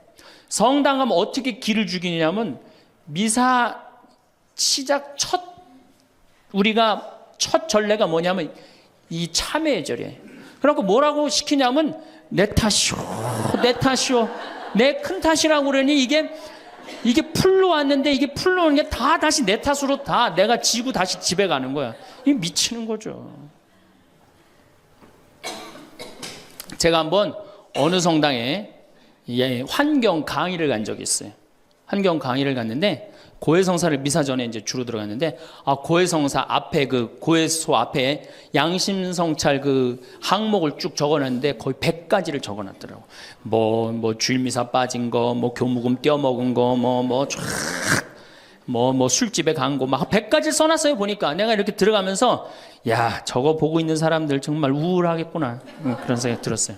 성당 가면 어떻게 기를 죽이냐면 미사 시작 우리가 첫 전례가 뭐냐면 이 참회의 절이에요. 그래갖고 뭐라고 시키냐면 내 탓이오, 내 탓이오, 내 큰 탓이라고 그러니 이게 풀로 왔는데 이게 풀로 오는 게 다 다시 내 탓으로 다 내가 지고 다시 집에 가는 거야. 이게 미치는 거죠. 제가 한번 어느 성당에 환경 강의를 간 적이 있어요. 환경 강의를 갔는데 고해성사를 미사 전에 이제 주로 들어갔는데, 고해성사 앞에 그 고해소 앞에 양심성찰 그 항목을 쭉 적어놨는데 거의 100가지를 적어놨더라고. 뭐 주일미사 빠진 거, 뭐 교무금 떼어먹은 거, 뭐 술집에 간 거, 막 100가지를 써놨어요. 보니까 내가 이렇게 들어가면서 야, 저거 보고 있는 사람들 정말 우울하겠구나, 그런 생각이 들었어요.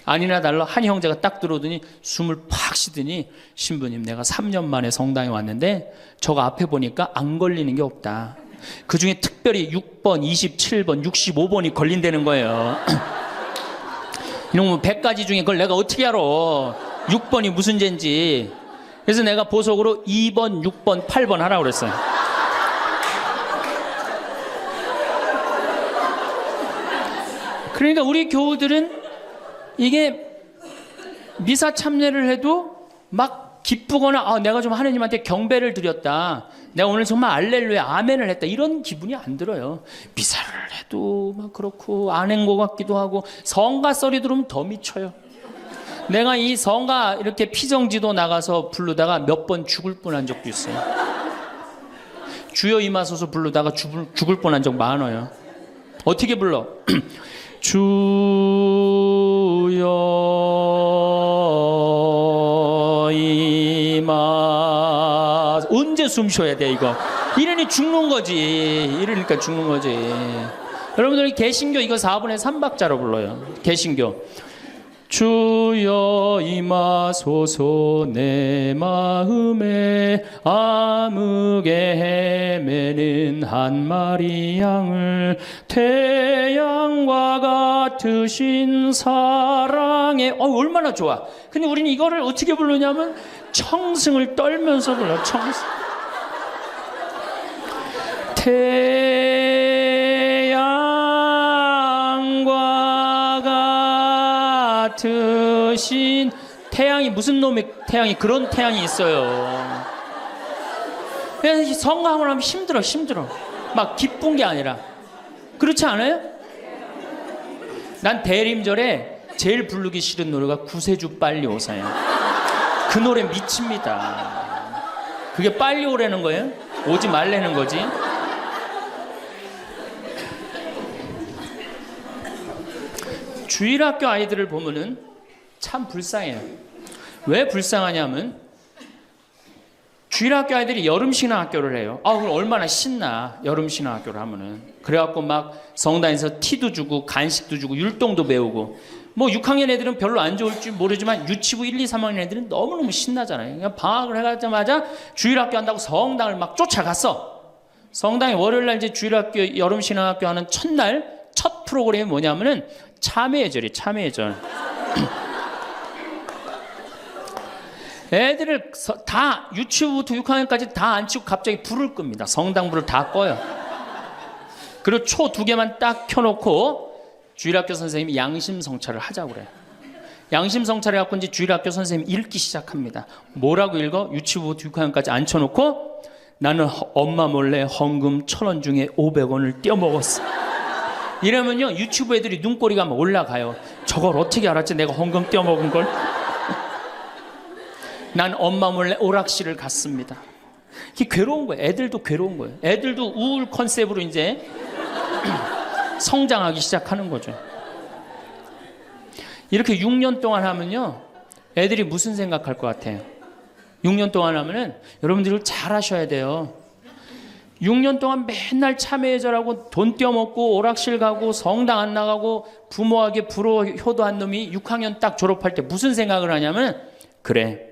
아니나 달라 한 형제가 딱 들어오더니 숨을 팍 쉬더니, 신부님 내가 3년 만에 성당에 왔는데 저거 앞에 보니까 안 걸리는 게 없다. 그중에 특별히 6번, 27번, 65번이 걸린다는 거예요. 이놈의 100가지 중에 그걸 내가 어떻게 알아, 6번이 무슨 죄인지. 그래서 내가 보석으로 2번, 6번, 8번 하라고 그랬어요. 그러니까 우리 교우들은 이게 미사 참여를 해도 막 기쁘거나 내가 좀 하느님한테 경배를 드렸다, 내가 오늘 정말 알렐루야 아멘을 했다, 이런 기분이 안 들어요. 미사를 해도 막 그렇고 안 한 것 같기도 하고, 성가 썰이 들어오면 더 미쳐요. 내가 이 성가 이렇게 피정지도 나가서 부르다가 몇 번 죽을 뻔한 적도 있어요. 주여 임하소서 부르다가 죽을 뻔한 적 많아요. 어떻게 불러? 주여 임하. 언제 숨 쉬어야 돼 이거? 이러니 죽는 거지. 이러니까 죽는 거지. 여러분들 개신교 이거 4분의 3박자로 불러요. 개신교. 주여 임하소서 내 마음에 암흑에 헤매는 한 마리 양을, 태양과 같으신 사랑에. 얼마나 좋아. 근데 우리는 이거를 어떻게 부르냐면 청승을 떨면서 불러. 청승. 같으신 태양이, 무슨 놈의 태양이, 그런 태양이 있어요. 그래서 성가함을 하면 힘들어. 막 기쁜 게 아니라. 그렇지 않아요? 난 대림절에 제일 부르기 싫은 노래가 구세주 빨리 오사요. 그 노래 미칩니다. 그게 빨리 오라는 거예요? 오지 말라는 거지. 주일학교 아이들을 보면은 참 불쌍해요. 왜 불쌍하냐면 주일학교 아이들이 여름신앙학교를 해요. 그럼 얼마나 신나, 여름신앙학교를 하면은. 그래갖고 막 성당에서 티도 주고 간식도 주고 율동도 배우고. 뭐 6학년 애들은 별로 안 좋을지 모르지만 유치부 1, 2, 3학년 애들은 너무너무 신나잖아요. 그러니까 방학을 해가자마자 주일학교 한다고 성당을 막 쫓아갔어. 성당에 월요일날 이제 주일학교 여름신앙학교 하는 첫날 첫 프로그램이 뭐냐면은 참회의 절이, 참회의 절. 애들을 다 유치부부터 6학년까지 다 앉히고 갑자기 불을 끕니다. 성당불을 다 꺼요. 그리고 초 2개만 딱 켜놓고 주일학교 선생님이 양심성찰을 하자고 그래요. 양심성찰을 해갖고 이제 주일학교 선생님이 읽기 시작합니다. 뭐라고 읽어? 유치부부터 6학년까지 앉혀놓고 나는 엄마 몰래 헌금 1,000원 중에 500원을 떼어먹었어. 이러면요 유튜브 애들이 눈꼬리가 막 올라가요. 저걸 어떻게 알았지 내가 헌금 떼어먹은 걸. 난 엄마 몰래 오락실을 갔습니다. 이게 괴로운 거예요. 애들도 괴로운 거예요. 애들도 우울 컨셉으로 이제 성장하기 시작하는 거죠. 이렇게 6년 동안 하면요 애들이 무슨 생각할 것 같아요? 6년 동안 하면은 여러분들이 잘 하셔야 돼요. 6년 동안 맨날 참회절하고 돈 떼어먹고 오락실 가고 성당 안 나가고 부모에게 불호 효도한 놈이 6학년 딱 졸업할 때 무슨 생각을 하냐면, 그래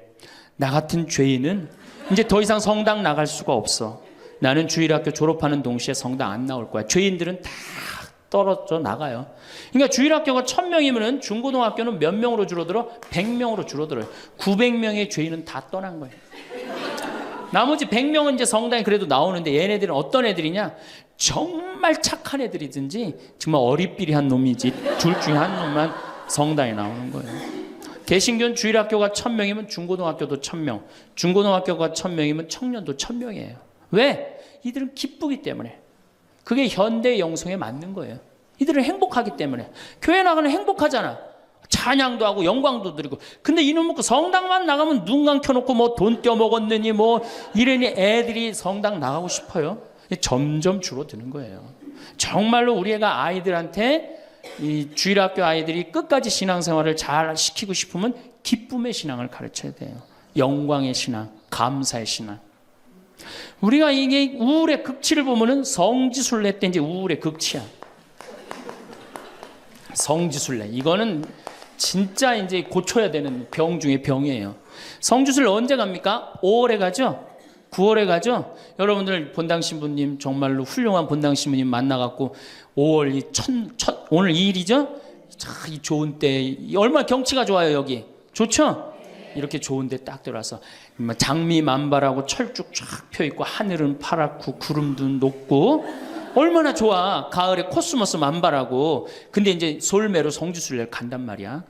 나 같은 죄인은 이제 더 이상 성당 나갈 수가 없어. 나는 주일학교 졸업하는 동시에 성당 안 나올 거야. 죄인들은 다 떨어져 나가요. 그러니까 주일학교가 1,000명이면 중고등학교는 몇 명으로 줄어들어? 100명으로 줄어들어요. 900명의 죄인은 다 떠난 거예요. 나머지 100명은 이제 성당에 그래도 나오는데, 얘네들은 어떤 애들이냐? 정말 착한 애들이든지 정말 어리삐리한 놈이지 둘 중에 한 놈만 성당에 나오는 거예요. 개신교는 주일학교가 1,000명이면 중고등학교도 1,000명, 중고등학교가 1,000명이면 청년도 1,000명이에요. 왜? 이들은 기쁘기 때문에. 그게 현대 영성에 맞는 거예요. 이들은 행복하기 때문에. 교회 나가는 행복하잖아. 찬양도 하고 영광도 드리고. 근데 이놈 그 성당만 나가면 눈 감켜놓고 뭐 돈 떼어먹었느니 뭐 이러니 애들이 성당 나가고 싶어요. 점점 줄어드는 거예요. 정말로 우리 애가 아이들한테, 이 주일학교 아이들이 끝까지 신앙생활을 잘 시키고 싶으면 기쁨의 신앙을 가르쳐야 돼요. 영광의 신앙, 감사의 신앙. 우리가 이게 우울의 극치를 보면은 성지순례 때 이제 우울의 극치야. 성지순례. 이거는 진짜 이제 고쳐야 되는 병 중에 병이에요. 성지순례 언제 갑니까? 5월에 가죠? 9월에 가죠? 여러분들 본당 신부님 정말로 훌륭한 본당 신부님 만나갖고 5월 오늘 2일이죠? 참 이 좋은 때, 얼마나 경치가 좋아요 여기. 좋죠? 이렇게 좋은데 딱 들어와서 장미 만발하고 철쭉 쫙 펴있고 하늘은 파랗고 구름도 높고 얼마나 좋아. 가을에 코스모스 만발하고. 근데 이제 솔매로 성지순례를 간단 말이야.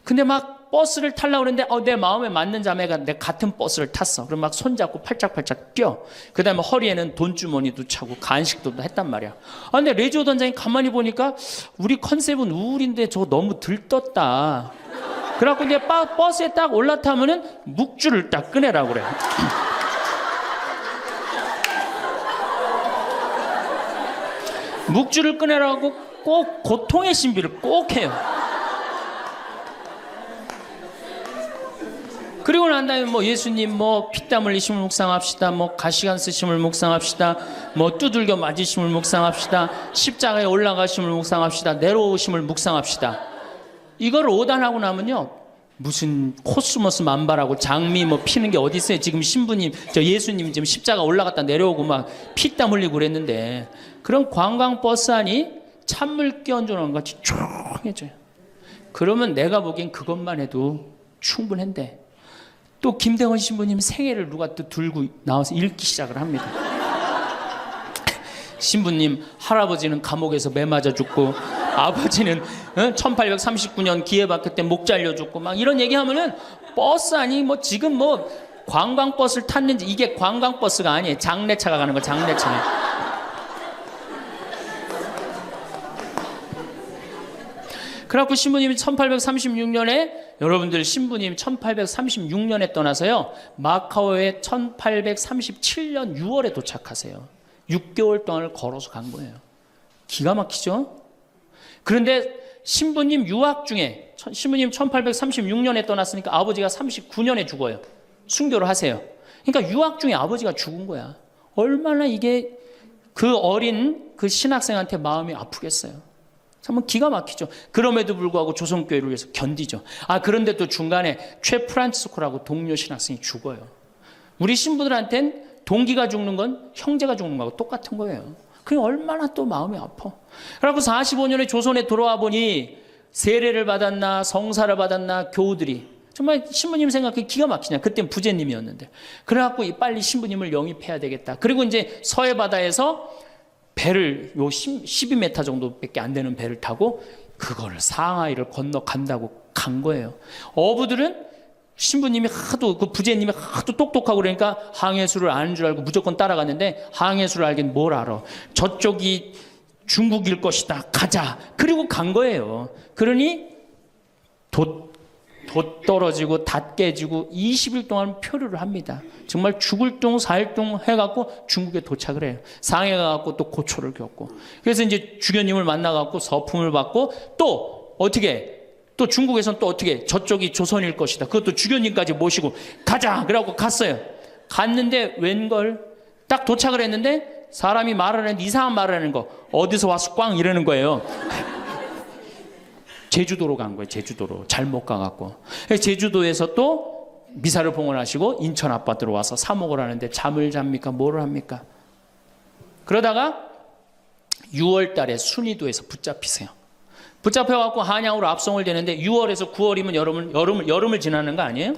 근데 막 버스를 타려고 그러는데 내 마음에 맞는 자매가 내 같은 버스를 탔어. 그럼 막 손잡고 팔짝팔짝 뛰어. 그 다음에 허리에는 돈주머니도 차고 간식도 했단 말이야. 근데 레지오 단장이 가만히 보니까 우리 컨셉은 우울인데 저거 너무 들떴다. 그래갖고 이제 버스에 딱 올라타면은 묵주를 딱 꺼내라고 그래. 묵주를 꺼내라고 꼭 고통의 신비를 꼭 해요. 그리고 난 다음에 뭐 예수님 뭐 피땀 흘리심을 묵상합시다. 뭐 가시관 쓰심을 묵상합시다. 뭐 두들겨 맞으심을 묵상합시다. 십자가에 올라가심을 묵상합시다. 내려오심을 묵상합시다. 이걸 오단하고 나면요, 무슨 코스모스 만발하고 장미 뭐 피는 게 어디 있어요. 지금 신부님, 저 예수님 지금 십자가 올라갔다 내려오고 막 피땀 흘리고 그랬는데, 그런 관광버스 안이 찬물 끼얹어놓은 것 같이 조용해져요. 그러면 내가 보기엔 그것만 해도 충분한데, 또 김대건 신부님 생애를 누가 또 들고 나와서 읽기 시작을 합니다. 신부님 할아버지는 감옥에서 매 맞아 죽고, 아버지는 1839년 기회박해 때 목 잘려 죽고, 막 이런 얘기하면은 버스 아니 뭐 지금 뭐 관광버스를 탔는지, 이게 관광버스가 아니에요. 장례차가 가는 거, 장례차. 그래갖고 신부님이 1836년에, 여러분들 신부님 1836년에 떠나서요, 마카오에 1837년 6월에 도착하세요. 6개월 동안을 걸어서 간 거예요. 기가 막히죠? 그런데 신부님 유학 중에, 신부님 1836년에 떠났으니까 아버지가 39년에 죽어요. 순교를 하세요. 그러니까 유학 중에 아버지가 죽은 거야. 얼마나 이게 그 어린 그 신학생한테 마음이 아프겠어요. 정말 기가 막히죠. 그럼에도 불구하고 조선교회를 위해서 견디죠. 그런데 또 중간에 최 프란치스코라고 동료 신학생이 죽어요. 우리 신부들한텐 동기가 죽는 건 형제가 죽는 거하고 똑같은 거예요. 그게 얼마나 또 마음이 아파. 그래갖고 45년에 조선에 돌아와 보니 세례를 받았나 성사를 받았나 교우들이 정말 신부님 생각해 기가 막히냐. 그땐 부제님이었는데. 그래갖고 빨리 신부님을 영입해야 되겠다. 그리고 이제 서해 바다에서 배를 12m 정도밖에 안 되는 배를 타고 그거를 상하이를 건너간다고 간 거예요. 어부들은 신부님이 하도 그 부제님이 하도 똑똑하고 그러니까 항해수를 아는 줄 알고 무조건 따라갔는데 항해수를 알긴 뭘 알아. 저쪽이 중국일 것이다. 가자. 그리고 간 거예요. 그러니 돛 떨어지고 닷 깨지고 20일 동안 표류를 합니다. 정말 죽을 둥 살 둥 해갖고 중국에 도착을 해요. 상해 가갖고 또 고초를 겪고. 그래서 이제 주교님을 만나갖고 서품을 받고 또 어떻게 또 중국에서는 또 어떻게 저쪽이 조선일 것이다. 그것도 주교님까지 모시고 가자. 그러고 갔어요. 갔는데 웬걸 딱 도착을 했는데 사람이 말하는 이상한 말을 하는 거 어디서 와서 꽝 이러는 거예요. 제주도로 간 거예요. 제주도로 잘못 가갖고 제주도에서 또 미사를 봉헌하시고 인천 아파트로 와서 사목을 하는데 잠을 잡니까? 뭐를 합니까? 그러다가 6월 달에 순이도에서 붙잡히세요. 붙잡혀갖고 한양으로 압송을 되는데 6월에서 9월이면 여름을 지나는 거 아니에요?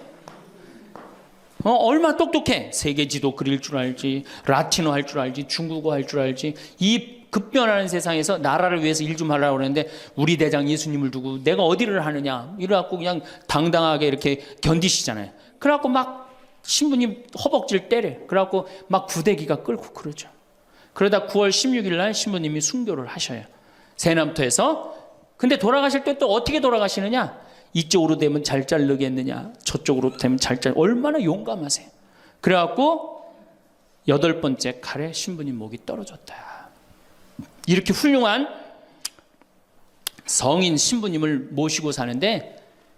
얼마 똑똑해. 세계 지도 그릴 줄 알지, 라틴어 할 줄 알지, 중국어 할 줄 알지. 이 급변하는 세상에서 나라를 위해서 일 좀 하려고 그러는데 우리 대장 예수님을 두고 내가 어디를 하느냐 이래갖고 그냥 당당하게 이렇게 견디시잖아요. 그래갖고 막 신부님 허벅지를 때려. 그래갖고 막 구데기가 끓고 그러죠. 그러다 9월 16일 날 신부님이 순교를 하셔요. 세남토에서. 근데 돌아가실 때 또 어떻게 돌아가시느냐? 이쪽으로 되면 잘 자르겠느냐, 저쪽으로 되면 잘 자르. 얼마나 용감하세요. 그래갖고 8번째 칼에 신부님 목이 떨어졌다. 이렇게 훌륭한 성인 신부님을 모시고 사는데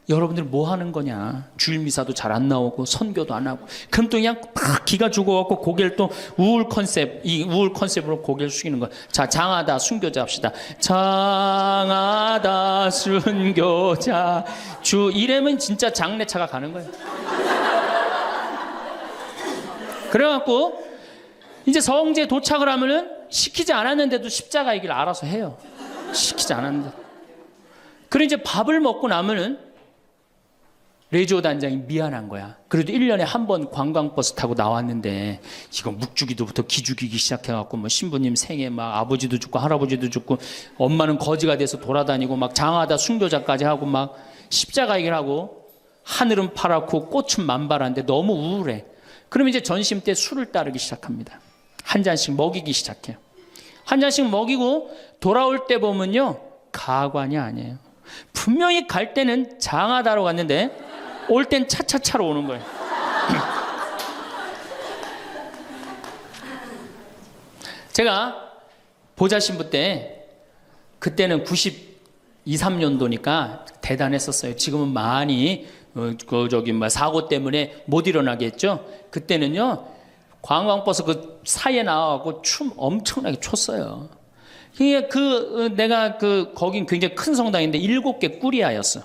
여러분들 뭐 하는 거냐? 주일 미사도 잘 안 나오고 선교도 안 하고 그럼 또 그냥 막 기가 죽어갖고 고개를 또 우울 컨셉으로 고개를 숙이는 거야. 자, 장하다 순교자 합시다. 장하다 순교자 주 이래면 진짜 장례차가 가는 거예요. 그래갖고 이제 성지에 도착을 하면은 시키지 않았는데도 십자가의 길 알아서 해요. 시키지 않았는데. 그리고 이제 밥을 먹고 나면은 레지오 단장이 미안한 거야. 그래도 1년에 한 번 관광버스 타고 나왔는데 이거 묵주기도부터 기죽이기 시작해갖고 뭐 신부님 생에 막 아버지도 죽고 할아버지도 죽고 엄마는 거지가 돼서 돌아다니고 막 장하다 순교자까지 하고 막 십자가 얘기를 하고 하늘은 파랗고 꽃은 만발한데 너무 우울해. 그러면 이제 전심 때 술을 따르기 시작합니다. 한 잔씩 먹이기 시작해요. 한 잔씩 먹이고 돌아올 때 보면요 가관이 아니에요. 분명히 갈 때는 장하다로 갔는데 올 땐 차차차로 오는 거예요. 제가 보좌신부 때 그때는 92, 3년도니까 대단했었어요. 지금은 많이 사고 때문에 못 일어나게 했죠. 그때는요 관광버스 그 사이에 나와갖고 춤 엄청나게 췄어요. 내가 거긴 굉장히 큰 성당인데 7개 꾸리아였어.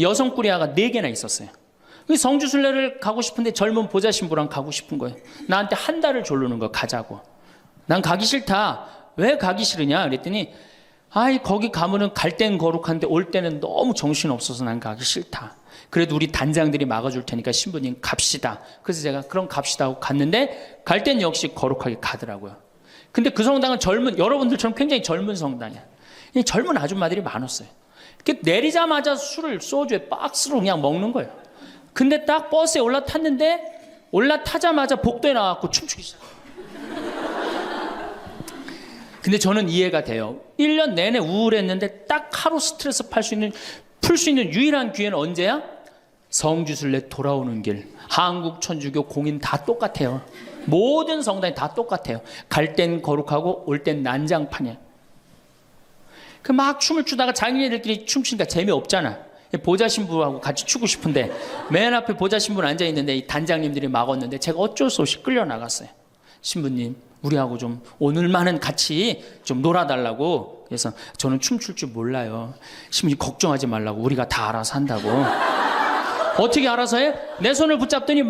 여성 꾸리아가 4개나 있었어요. 성주순례를 가고 싶은데 젊은 보좌 신부랑 가고 싶은 거예요. 나한테 한 달을 조르는 거 가자고. 난 가기 싫다. 왜 가기 싫으냐? 그랬더니 거기 가면은 갈 땐 거룩한데 올 때는 너무 정신 없어서 난 가기 싫다. 그래도 우리 단장들이 막아줄 테니까 신부님 갑시다. 그래서 제가 그럼 갑시다 하고 갔는데 갈 땐 역시 거룩하게 가더라고요. 근데 그 성당은 여러분들처럼 굉장히 젊은 성당이야. 젊은 아줌마들이 많았어요. 내리자마자 술을 소주에 박스로 그냥 먹는 거예요. 근데 딱 버스에 올라타자마자 복도에 나와서 춤추기 시작해요. 근데 저는 이해가 돼요. 1년 내내 우울했는데 딱 하루 스트레스 풀 수 있는 유일한 기회는 언제야? 성주순례 돌아오는 길. 한국 천주교 공인 다 똑같아요. 모든 성당이 다 똑같아요. 갈 땐 거룩하고 올 땐 난장판이에요. 막 춤을 추다가 자기네들끼리 춤추니까 재미없잖아. 보좌 신부하고 같이 추고 싶은데 맨 앞에 보좌 신부는 앉아있는데 이 단장님들이 막았는데 제가 어쩔 수 없이 끌려나갔어요. 신부님 우리하고 좀 오늘만은 같이 좀 놀아달라고. 그래서 저는 춤출 줄 몰라요. 신부님 걱정하지 말라고. 우리가 다 알아서 한다고. 어떻게 알아서 해? 내 손을 붙잡더니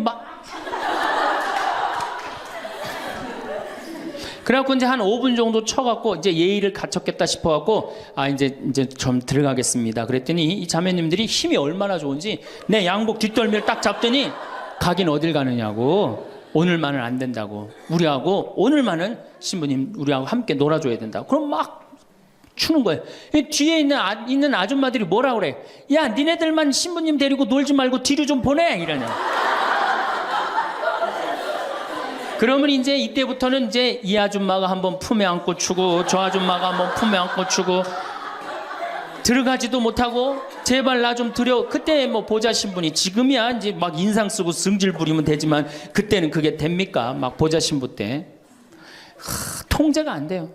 그래갖고 이제 한 5분 정도 쳐갖고 이제 예의를 갖췄겠다 싶어갖고 이제 좀 들어가겠습니다. 그랬더니 이 자매님들이 힘이 얼마나 좋은지 내 양복 뒷덜미를 딱 잡더니 가긴 어딜 가느냐고. 오늘만은 안 된다고. 우리하고 오늘만은 신부님 우리하고 함께 놀아줘야 된다고. 그럼 막 추는 거예요. 뒤에 있는 아줌마들이 뭐라 그래? 야, 니네들만 신부님 데리고 놀지 말고 뒤로 좀 보내! 이러냐. 그러면 이제 이때부터는 이제 이 아줌마가 한번 품에 안고 추고 저 아줌마가 한번 품에 안고 추고 들어가지도 못하고 제발 나 좀 들여. 그때 뭐 보좌 신부니 지금이야 이제 막 인상 쓰고 승질 부리면 되지만 그때는 그게 됩니까? 막 보좌 신부 때 통제가 안 돼요.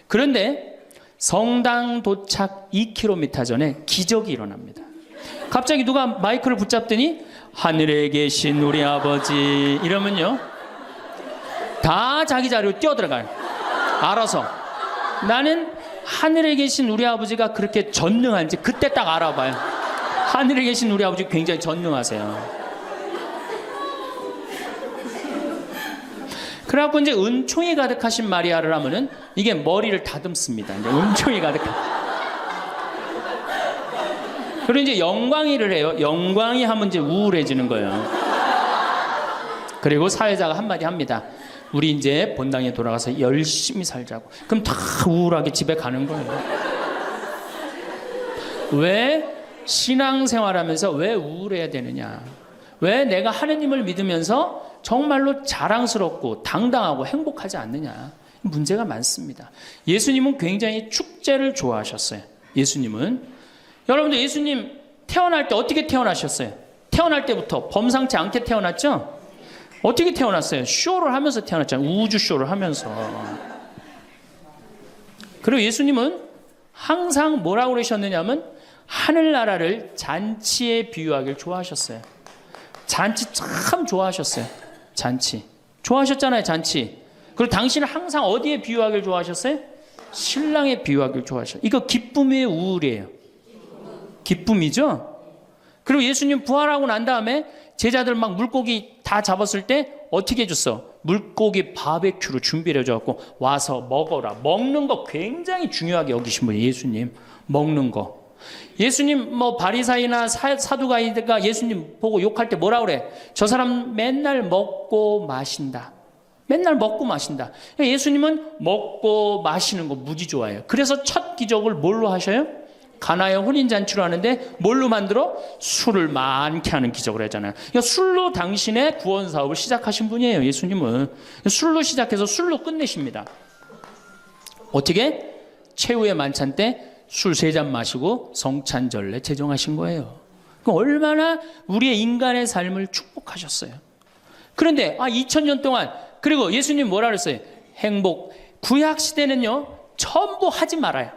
그런데 성당 도착 2km 전에 기적이 일어납니다. 갑자기 누가 마이크를 붙잡더니 하늘에 계신 우리 아버지 이러면요 다 자기 자리로 뛰어들어가요. 알아서. 나는 하늘에 계신 우리 아버지가 그렇게 전능한지 그때 딱 알아봐요. 하늘에 계신 우리 아버지 굉장히 전능하세요. 그래갖고 이제 은총이 가득하신 마리아를 하면은 이게 머리를 다듬습니다. 이제 은총이 가득한. 그리고 이제 영광이를 해요. 영광이 하면 이제 우울해지는 거예요. 그리고 사회자가 한마디 합니다. 우리 이제 본당에 돌아가서 열심히 살자고. 그럼 다 우울하게 집에 가는 거예요. 왜 신앙생활하면서 왜 우울해야 되느냐? 왜 내가 하느님을 믿으면서 정말로 자랑스럽고 당당하고 행복하지 않느냐? 문제가 많습니다. 예수님은 굉장히 축제를 좋아하셨어요. 예수님은. 여러분들 예수님 태어날 때 어떻게 태어나셨어요? 태어날 때부터 범상치 않게 태어났죠? 어떻게 태어났어요? 쇼를 하면서 태어났잖아요. 우주 쇼를 하면서. 그리고 예수님은 항상 뭐라고 그러셨느냐면 하늘나라를 잔치에 비유하길 좋아하셨어요. 잔치 참 좋아하셨어요. 잔치. 좋아하셨잖아요, 잔치. 그리고 당신은 항상 어디에 비유하길 좋아하셨어요? 신랑에 비유하길 좋아하셨어요. 이거 기쁨이에요, 우울이에요? 기쁨이죠? 그리고 예수님 부활하고 난 다음에 제자들 막 물고기 다 잡았을 때 어떻게 해줬어? 물고기 바베큐로 준비를 해줘갖고 와서 먹어라. 먹는 거 굉장히 중요하게 여기신 분이에요. 예수님. 먹는 거. 예수님 뭐 바리사이나 사두가이가 예수님 보고 욕할 때 뭐라 그래? 저 사람 맨날 먹고 마신다. 맨날 먹고 마신다. 예수님은 먹고 마시는 거 무지 좋아해요. 그래서 첫 기적을 뭘로 하셔요? 가나의 혼인잔치로 하는데 뭘로 만들어? 술을 많게 하는 기적을 하잖아요. 그러니까 술로 당신의 구원 사업을 시작하신 분이에요. 예수님은. 술로 시작해서 술로 끝내십니다. 어떻게? 최후의 만찬 때 술 3잔 마시고 성찬절례 제정하신 거예요. 얼마나 우리의 인간의 삶을 축복하셨어요. 그런데 2000년 동안 그리고 예수님 뭐라 그랬어요? 행복. 구약 시대는요 전부 하지 말아요.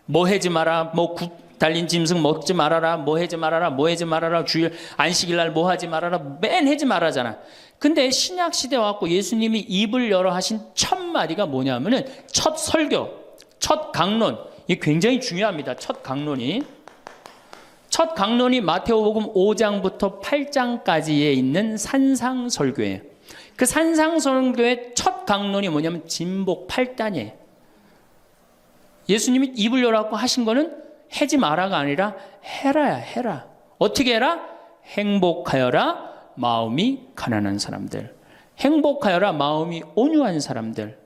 뭐 하지 마라, 뭐 달린 짐승 먹지 말아라, 뭐 하지 말아라, 뭐 하지 말아라, 주일 안식일날 뭐 하지 말아라, 맨 하지 말아잖아. 근데 신약 시대 와갖고 예수님이 입을 열어 하신 첫 마디가 뭐냐면은 첫 설교, 첫 강론. 이게 굉장히 중요합니다. 첫 강론이. 첫 강론이 마태오복음 5장부터 8장까지에 있는 산상설교예요. 그 산상설교의 첫 강론이 뭐냐면 진복 8단이에요. 예수님이 입을 열어갖고 하신 거는 하지 마라가 아니라 해라야, 해라. 어떻게 해라? 행복하여라 마음이 가난한 사람들. 행복하여라 마음이 온유한 사람들.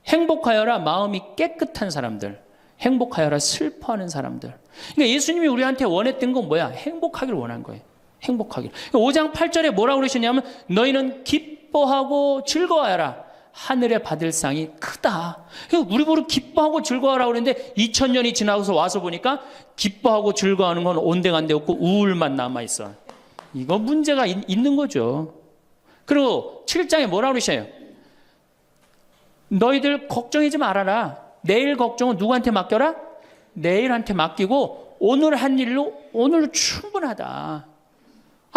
행복하여라 마음이 깨끗한 사람들. 행복하여라 슬퍼하는 사람들. 그러니까 예수님이 우리한테 원했던 건 뭐야? 행복하기를 원한 거예요. 행복하기를. 5장 8절에 뭐라고 그러셨냐면 너희는 기뻐하고 즐거워하라. 하늘에 받을 상이 크다. 우리 보러 기뻐하고 즐거워하라고 그랬는데 2000년이 지나서 와서 보니까 기뻐하고 즐거워하는 건 온데간데 없고 우울만 남아있어. 이거 문제가 있는 거죠. 그리고 7장에 뭐라고 그러셔요? 너희들 걱정하지 말아라. 내일 걱정은 누구한테 맡겨라? 내일한테 맡기고 오늘 한 일로 오늘 충분하다.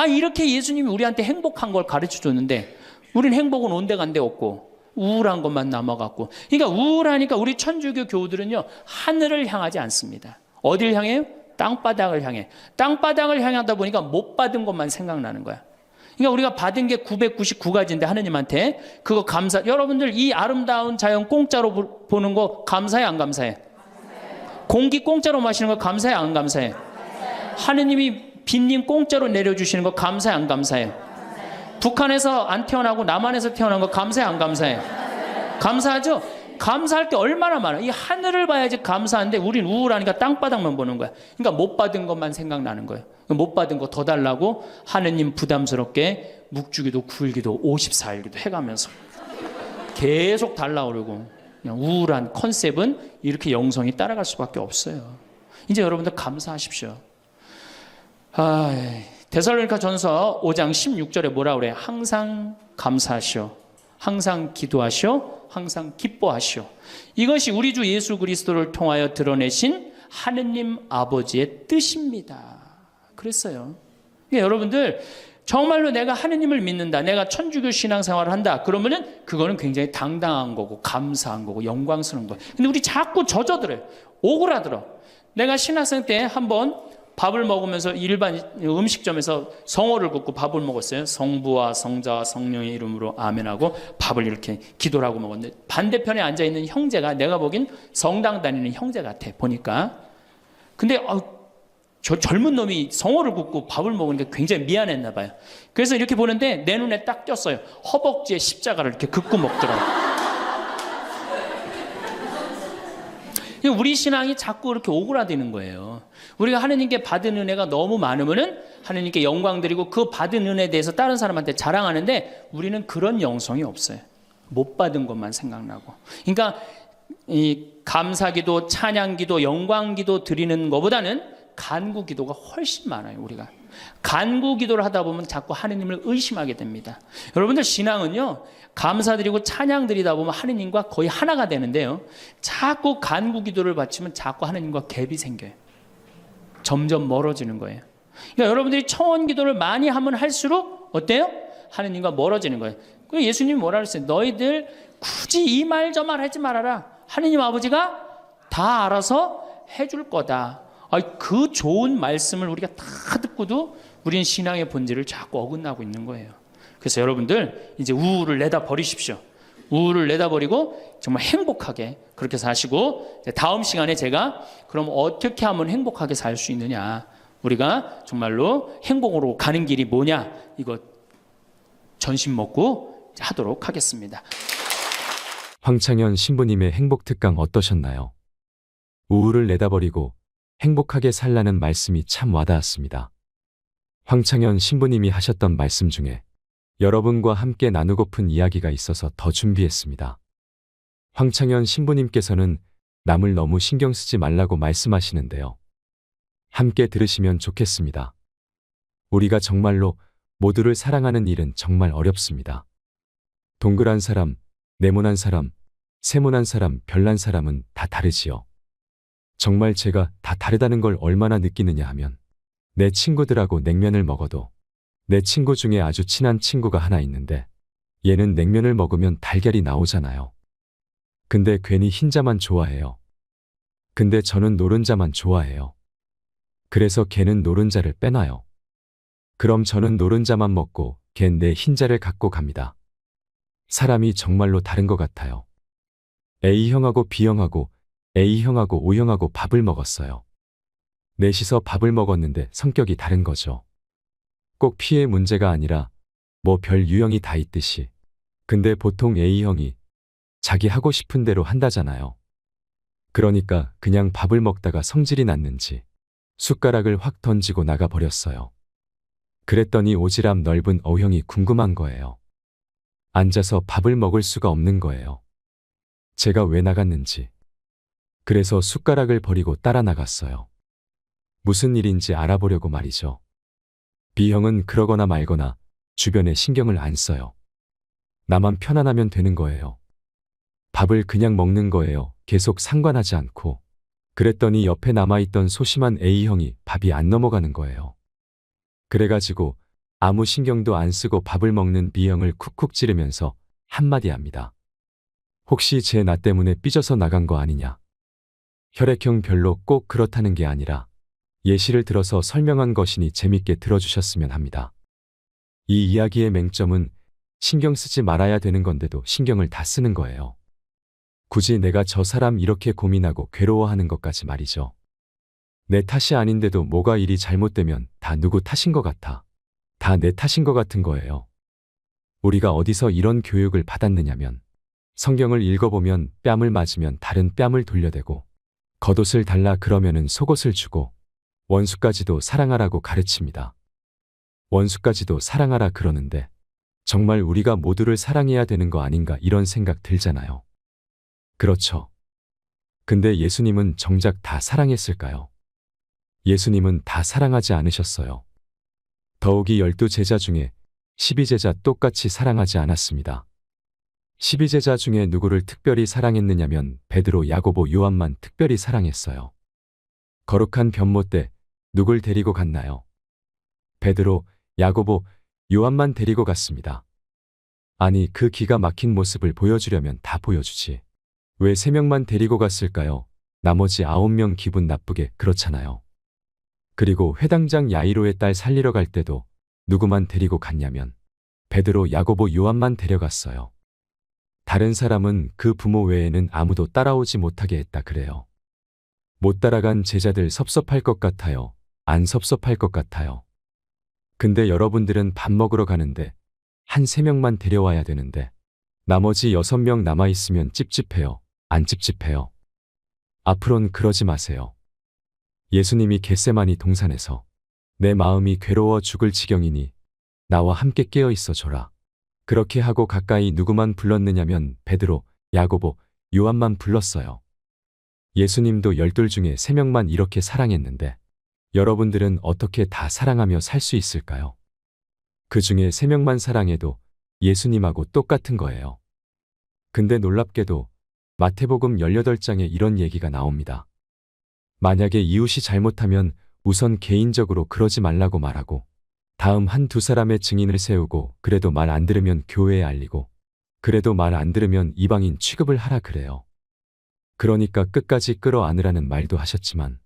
이렇게 예수님이 우리한테 행복한 걸 가르쳐 줬는데 우린 행복은 온데간데 없고 우울한 것만 남아갖고. 그러니까 우울하니까 우리 천주교 교우들은요 하늘을 향하지 않습니다. 어딜 향해요? 땅바닥을 향해. 땅바닥을 향하다 보니까 못 받은 것만 생각나는 거야. 그러니까 우리가 받은 게 999가지인데 하느님한테 그거 감사. 여러분들 이 아름다운 자연 공짜로 보는 거 감사해 안 감사해? 공기 공짜로 마시는 거 감사해 안 감사해? 하느님이 빈님 공짜로 내려주시는 거 감사해 안 감사해? 북한에서 안 태어나고 남한에서 태어난 거 감사해 안 감사해? 감사하죠? 감사할 게 얼마나 많아. 이 하늘을 봐야지 감사한데 우린 우울하니까 땅바닥만 보는 거야. 그러니까 못 받은 것만 생각나는 거예요. 못 받은 거 더 달라고 하느님 부담스럽게 묵주기도 9일기도 54일기도 해가면서 계속 달라고 그러고, 그냥 우울한 컨셉은 이렇게 영성이 따라갈 수밖에 없어요. 이제 여러분들 감사하십시오. 데살로니가 전서 5장 16절에 뭐라 그래? 항상 감사하시오. 항상 기도하시오. 항상 기뻐하시오. 이것이 우리 주 예수 그리스도를 통하여 드러내신 하느님 아버지의 뜻입니다. 그랬어요. 그러니까 여러분들 정말로 내가 하느님을 믿는다, 내가 천주교 신앙생활을 한다, 그러면은 그거는 굉장히 당당한 거고 감사한 거고 영광스러운 거예요. 근데 우리 자꾸 젖어들어요. 오그라들어. 내가 신학생 때 한번 밥을 먹으면서 일반 음식점에서 성호를 긋고 밥을 먹었어요. 성부와 성자와 성령의 이름으로 아멘하고 밥을 이렇게 기도를 하고 먹었는데, 반대편에 앉아있는 형제가 내가 보긴 성당 다니는 형제 같아 보니까. 근데 저 젊은 놈이 성호를 긋고 밥을 먹으니까 굉장히 미안했나 봐요. 그래서 이렇게 보는데 내 눈에 딱 띄었어요. 허벅지에 십자가를 이렇게 긋고 먹더라고요. 우리 신앙이 자꾸 이렇게 오그라드는 거예요. 우리가 하느님께 받은 은혜가 너무 많으면은 하느님께 영광 드리고 그 받은 은혜에 대해서 다른 사람한테 자랑하는데, 우리는 그런 영성이 없어요. 못 받은 것만 생각나고. 그러니까 이 감사기도, 찬양기도, 영광기도 드리는 것보다는 간구기도가 훨씬 많아요. 우리가 간구기도를 하다 보면 자꾸 하느님을 의심하게 됩니다. 여러분들 신앙은요, 감사드리고 찬양드리다 보면 하느님과 거의 하나가 되는데요, 자꾸 간구기도를 바치면 자꾸 하느님과 갭이 생겨요. 점점 멀어지는 거예요. 그러니까 여러분들이 청원기도를 많이 하면 할수록 어때요? 하느님과 멀어지는 거예요. 예수님이 뭐라 그랬어요? 너희들 굳이 이 말 저 말 하지 말아라. 하느님 아버지가 다 알아서 해줄 거다. 그 좋은 말씀을 우리가 다 듣고도 우리는 신앙의 본질을 자꾸 어긋나고 있는 거예요. 그래서 여러분들 이제 우울을 내다 버리십시오. 우울을 내다 버리고 정말 행복하게 그렇게 사시고, 다음 시간에 제가 그럼 어떻게 하면 행복하게 살 수 있느냐, 우리가 정말로 행복으로 가는 길이 뭐냐, 이거 전심 먹고 하도록 하겠습니다. 황창현 신부님의 행복 특강 어떠셨나요? 우울을 내다버리고 행복하게 살라는 말씀이 참 와닿았습니다. 황창현 신부님이 하셨던 말씀 중에 여러분과 함께 나누고픈 이야기가 있어서 더 준비했습니다. 황창현 신부님께서는 남을 너무 신경 쓰지 말라고 말씀하시는데요. 함께 들으시면 좋겠습니다. 우리가 정말로 모두를 사랑하는 일은 정말 어렵습니다. 동그란 사람, 네모난 사람, 세모난 사람, 별난 사람은 다 다르지요. 정말 제가 다 다르다는 걸 얼마나 느끼느냐 하면, 내 친구들하고 냉면을 먹어도 내 친구 중에 아주 친한 친구가 하나 있는데 얘는 냉면을 먹으면 달걀이 나오잖아요. 근데 괜히 흰자만 좋아해요. 근데 저는 노른자만 좋아해요. 그래서 걔는 노른자를 빼놔요. 그럼 저는 노른자만 먹고 걘 내 흰자를 갖고 갑니다. 사람이 정말로 다른 것 같아요. A형하고 B형하고 A형하고 O형하고 밥을 먹었어요. 넷이서 밥을 먹었는데 성격이 다른 거죠. 꼭 P의 문제가 아니라 뭐 별 유형이 다 있듯이. 근데 보통 A형이 자기 하고 싶은 대로 한다잖아요. 그러니까 그냥 밥을 먹다가 성질이 났는지 숟가락을 확 던지고 나가버렸어요. 그랬더니 오지랖 넓은 O형이 궁금한 거예요. 앉아서 밥을 먹을 수가 없는 거예요. 제가 왜 나갔는지. 그래서 숟가락을 버리고 따라 나갔어요. 무슨 일인지 알아보려고 말이죠. B형은 그러거나 말거나 주변에 신경을 안 써요. 나만 편안하면 되는 거예요. 밥을 그냥 먹는 거예요. 계속 상관하지 않고. 그랬더니 옆에 남아있던 소심한 A형이 밥이 안 넘어가는 거예요. 그래가지고 아무 신경도 안 쓰고 밥을 먹는 B형을 쿡쿡 찌르면서 한마디 합니다. 혹시 쟤 나 때문에 삐져서 나간 거 아니냐? 혈액형 별로 꼭 그렇다는 게 아니라 예시를 들어서 설명한 것이니 재밌게 들어주셨으면 합니다. 이 이야기의 맹점은 신경 쓰지 말아야 되는 건데도 신경을 다 쓰는 거예요. 굳이 내가 저 사람 이렇게 고민하고 괴로워하는 것까지 말이죠. 내 탓이 아닌데도 뭐가 일이 잘못되면 다 누구 탓인 것 같아. 다 내 탓인 것 같은 거예요. 우리가 어디서 이런 교육을 받았느냐면 성경을 읽어보면 뺨을 맞으면 다른 뺨을 돌려대고 겉옷을 달라 그러면은 속옷을 주고 원수까지도 사랑하라고 가르칩니다. 원수까지도 사랑하라 그러는데 정말 우리가 모두를 사랑해야 되는 거 아닌가 이런 생각 들잖아요. 그렇죠. 근데 예수님은 정작 다 사랑했을까요? 예수님은 다 사랑하지 않으셨어요. 더욱이 12제자 중에 12제자 똑같이 사랑하지 않았습니다. 12제자 중에 누구를 특별히 사랑했느냐면 베드로, 야고보, 요한만 특별히 사랑했어요. 거룩한 변모 때 누굴 데리고 갔나요? 베드로, 야고보, 요한만 데리고 갔습니다. 아니, 그 기가 막힌 모습을 보여주려면 다 보여주지. 왜 3명만 데리고 갔을까요? 나머지 9명 기분 나쁘게 그렇잖아요. 그리고 회당장 야이로의 딸 살리러 갈 때도 누구만 데리고 갔냐면 베드로, 야고보, 요한만 데려갔어요. 다른 사람은 그 부모 외에는 아무도 따라오지 못하게 했다 그래요. 못 따라간 제자들 섭섭할 것 같아요? 안 섭섭할 것 같아요? 근데 여러분들은 밥 먹으러 가는데 한 3명만 데려와야 되는데 나머지 6명 남아있으면 찝찝해요? 안 찝찝해요? 앞으로는 그러지 마세요. 예수님이 겟세마니 동산에서 내 마음이 괴로워 죽을 지경이니 나와 함께 깨어 있어 줘라. 그렇게 하고 가까이 누구만 불렀느냐면 베드로, 야고보, 요한만 불렀어요. 예수님도 12 중에 3명만 이렇게 사랑했는데 여러분들은 어떻게 다 사랑하며 살 수 있을까요? 그 중에 3명만 사랑해도 예수님하고 똑같은 거예요. 근데 놀랍게도 마태복음 18장에 이런 얘기가 나옵니다. 만약에 이웃이 잘못하면 우선 개인적으로 그러지 말라고 말하고 다음 1-2 사람의 증인을 세우고 그래도 말 안 들으면 교회에 알리고 그래도 말 안 들으면 이방인 취급을 하라 그래요. 그러니까 끝까지 끌어안으라는 말도 하셨지만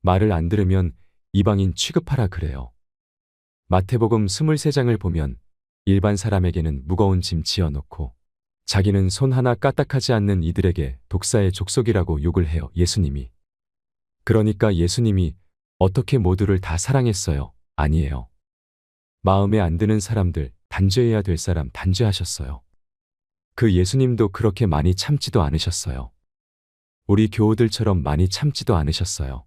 말을 안 들으면 이방인 취급하라 그래요. 마태복음 23장을 보면 일반 사람에게는 무거운 짐 지어놓고 자기는 손 하나 까딱하지 않는 이들에게 독사의 족속이라고 욕을 해요, 예수님이. 그러니까 예수님이 어떻게 모두를 다 사랑했어요? 아니에요. 마음에 안 드는 사람들, 단죄해야 될 사람 단죄하셨어요. 그 예수님도 그렇게 많이 참지도 않으셨어요. 우리 교우들처럼 많이 참지도 않으셨어요.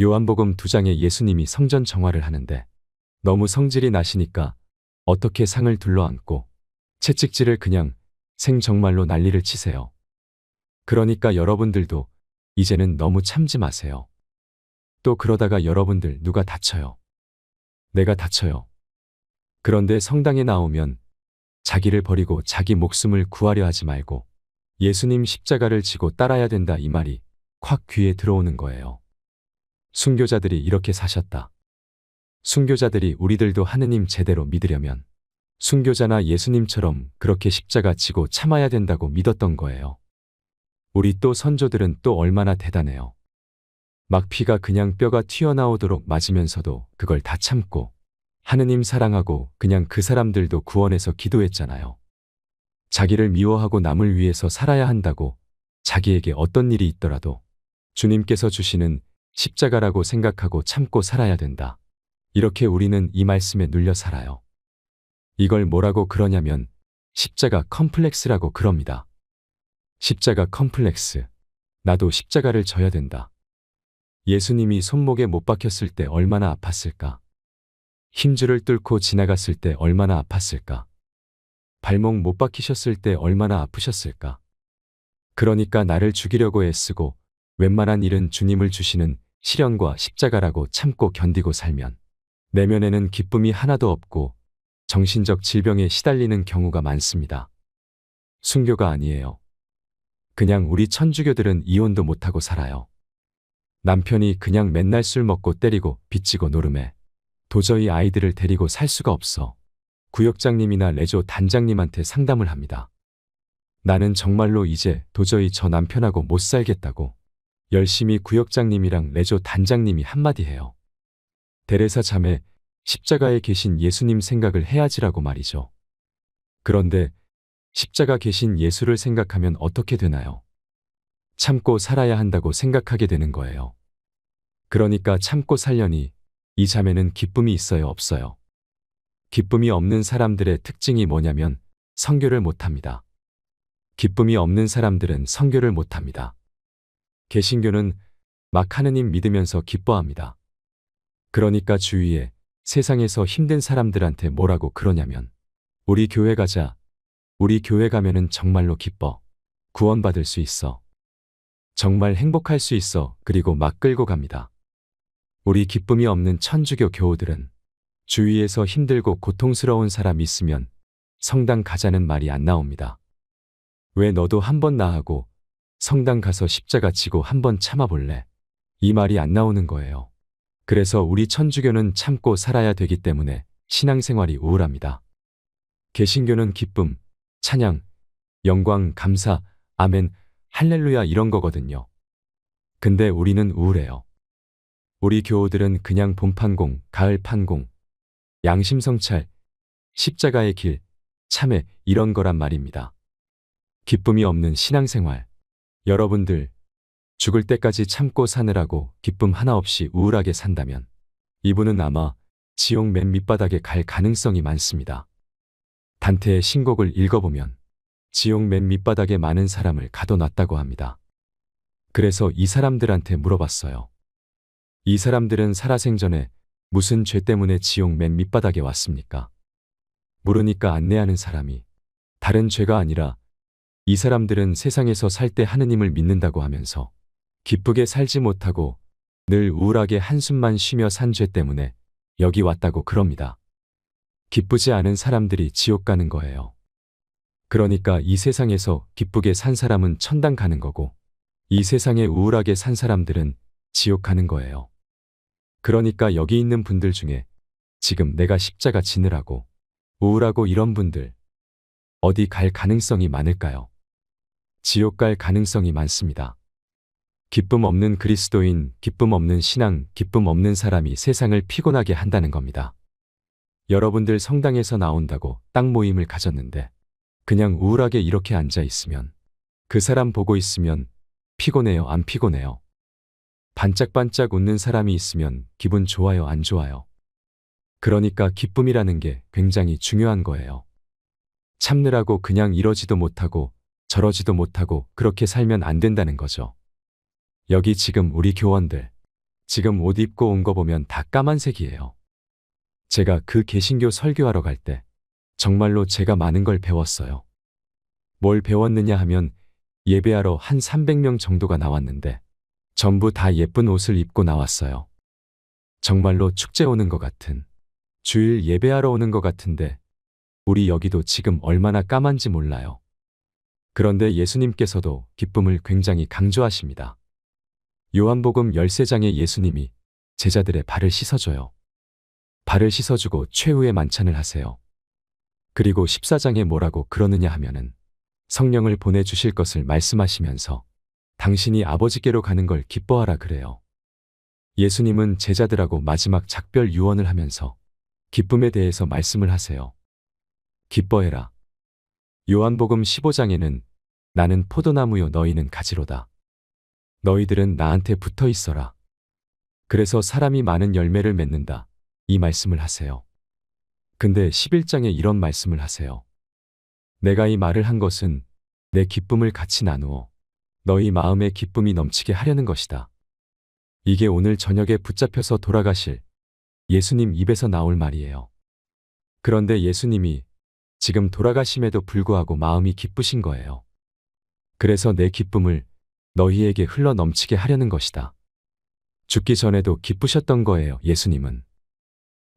요한복음 2장에 예수님이 성전 정화를 하는데 너무 성질이 나시니까 어떻게 상을 둘러안고 채찍질을 그냥 생정말로 난리를 치세요. 그러니까 여러분들도 이제는 너무 참지 마세요. 또 그러다가 여러분들 누가 다쳐요. 내가 다쳐요. 그런데 성당에 나오면 자기를 버리고 자기 목숨을 구하려 하지 말고 예수님 십자가를 지고 따라야 된다 이 말이 콱 귀에 들어오는 거예요. 순교자들이 이렇게 사셨다. 순교자들이 우리들도 하느님 제대로 믿으려면 순교자나 예수님처럼 그렇게 십자가 지고 참아야 된다고 믿었던 거예요. 우리 또 선조들은 또 얼마나 대단해요. 막 피가 그냥 뼈가 튀어나오도록 맞으면서도 그걸 다 참고 하느님 사랑하고 그냥 그 사람들도 구원해서 기도했잖아요. 자기를 미워하고 남을 위해서 살아야 한다고 자기에게 어떤 일이 있더라도 주님께서 주시는 십자가라고 생각하고 참고 살아야 된다. 이렇게 우리는 이 말씀에 눌려 살아요. 이걸 뭐라고 그러냐면 십자가 컴플렉스라고 그럽니다. 십자가 컴플렉스. 나도 십자가를 져야 된다. 예수님이 손목에 못 박혔을 때 얼마나 아팠을까? 힘줄을 뚫고 지나갔을 때 얼마나 아팠을까? 발목 못 박히셨을 때 얼마나 아프셨을까? 그러니까 나를 죽이려고 애쓰고 웬만한 일은 주님을 주시는 시련과 십자가라고 참고 견디고 살면 내면에는 기쁨이 하나도 없고 정신적 질병에 시달리는 경우가 많습니다. 순교가 아니에요. 그냥 우리 천주교들은 이혼도 못하고 살아요. 남편이 그냥 맨날 술 먹고 때리고 빚지고 노름해. 도저히 아이들을 데리고 살 수가 없어. 구역장님이나 레조 단장님한테 상담을 합니다. 나는 정말로 이제 도저히 저 남편하고 못 살겠다고. 열심히 구역장님이랑 레조 단장님이 한마디 해요. 데레사 자매, 십자가에 계신 예수님 생각을 해야지라고 말이죠. 그런데 십자가 계신 예수를 생각하면 어떻게 되나요? 참고 살아야 한다고 생각하게 되는 거예요. 그러니까 참고 살려니 이 자매는 기쁨이 있어요, 없어요? 기쁨이 없는 사람들의 특징이 뭐냐면 선교를 못합니다. 기쁨이 없는 사람들은 선교를 못합니다. 개신교는 막 하느님 믿으면서 기뻐합니다. 그러니까 주위에 세상에서 힘든 사람들한테 뭐라고 그러냐면 우리 교회 가자. 우리 교회 가면은 정말로 기뻐. 구원받을 수 있어. 정말 행복할 수 있어. 그리고 막 끌고 갑니다. 우리 기쁨이 없는 천주교 교우들은 주위에서 힘들고 고통스러운 사람 있으면 성당 가자는 말이 안 나옵니다. 왜 너도 한번 나하고 성당 가서 십자가 지고 한번 참아볼래? 이 말이 안 나오는 거예요. 그래서 우리 천주교는 참고 살아야 되기 때문에 신앙생활이 우울합니다. 개신교는 기쁨, 찬양, 영광, 감사, 아멘, 할렐루야 이런 거거든요. 근데 우리는 우울해요. 우리 교우들은 그냥 봄판공, 가을판공, 양심성찰, 십자가의 길, 참회 이런 거란 말입니다. 기쁨이 없는 신앙생활. 여러분들 죽을 때까지 참고 사느라고 기쁨 하나 없이 우울하게 산다면 이분은 아마 지옥 맨 밑바닥에 갈 가능성이 많습니다. 단테의 신곡을 읽어보면 지옥 맨 밑바닥에 많은 사람을 가둬놨다고 합니다. 그래서 이 사람들한테 물어봤어요. 이 사람들은 살아생전에 무슨 죄 때문에 지옥 맨 밑바닥에 왔습니까? 물으니까 안내하는 사람이 다른 죄가 아니라 이 사람들은 세상에서 살 때 하느님을 믿는다고 하면서 기쁘게 살지 못하고 늘 우울하게 한숨만 쉬며 산 죄 때문에 여기 왔다고 그럽니다. 기쁘지 않은 사람들이 지옥 가는 거예요. 그러니까 이 세상에서 기쁘게 산 사람은 천당 가는 거고 이 세상에 우울하게 산 사람들은 지옥 가는 거예요. 그러니까 여기 있는 분들 중에 지금 내가 십자가 지느라고 우울하고 이런 분들 어디 갈 가능성이 많을까요? 지옥 갈 가능성이 많습니다. 기쁨 없는 그리스도인, 기쁨 없는 신앙, 기쁨 없는 사람이 세상을 피곤하게 한다는 겁니다. 여러분들 성당에서 나온다고 딱 모임을 가졌는데 그냥 우울하게 이렇게 앉아 있으면 그 사람 보고 있으면 피곤해요, 안 피곤해요? 반짝반짝 웃는 사람이 있으면 기분 좋아요, 안 좋아요? 그러니까 기쁨이라는 게 굉장히 중요한 거예요. 참느라고 그냥 이러지도 못하고 저러지도 못하고 그렇게 살면 안 된다는 거죠. 여기 지금 우리 교원들 지금 옷 입고 온 거 보면 다 까만색이에요. 제가 그 개신교 설교하러 갈 때 정말로 제가 많은 걸 배웠어요. 뭘 배웠느냐 하면 예배하러 한 300명 정도가 나왔는데 전부 다 예쁜 옷을 입고 나왔어요. 정말로 축제 오는 것 같은, 주일 예배하러 오는 것 같은데 우리 여기도 지금 얼마나 까만지 몰라요. 그런데 예수님께서도 기쁨을 굉장히 강조하십니다. 요한복음 13장에 예수님이 제자들의 발을 씻어줘요. 발을 씻어주고 최후의 만찬을 하세요. 그리고 14장에 뭐라고 그러느냐 하면은 성령을 보내주실 것을 말씀하시면서 당신이 아버지께로 가는 걸 기뻐하라 그래요. 예수님은 제자들하고 마지막 작별 유언을 하면서 기쁨에 대해서 말씀을 하세요. 기뻐해라. 요한복음 15장에는 나는 포도나무요 너희는 가지로다. 너희들은 나한테 붙어 있어라. 그래서 사람이 많은 열매를 맺는다. 이 말씀을 하세요. 근데 11장에 이런 말씀을 하세요. 내가 이 말을 한 것은 내 기쁨을 같이 나누어 너희 마음에 기쁨이 넘치게 하려는 것이다. 이게 오늘 저녁에 붙잡혀서 돌아가실 예수님 입에서 나올 말이에요. 그런데 예수님이 지금 돌아가심에도 불구하고 마음이 기쁘신 거예요. 그래서 내 기쁨을 너희에게 흘러 넘치게 하려는 것이다. 죽기 전에도 기쁘셨던 거예요, 예수님은.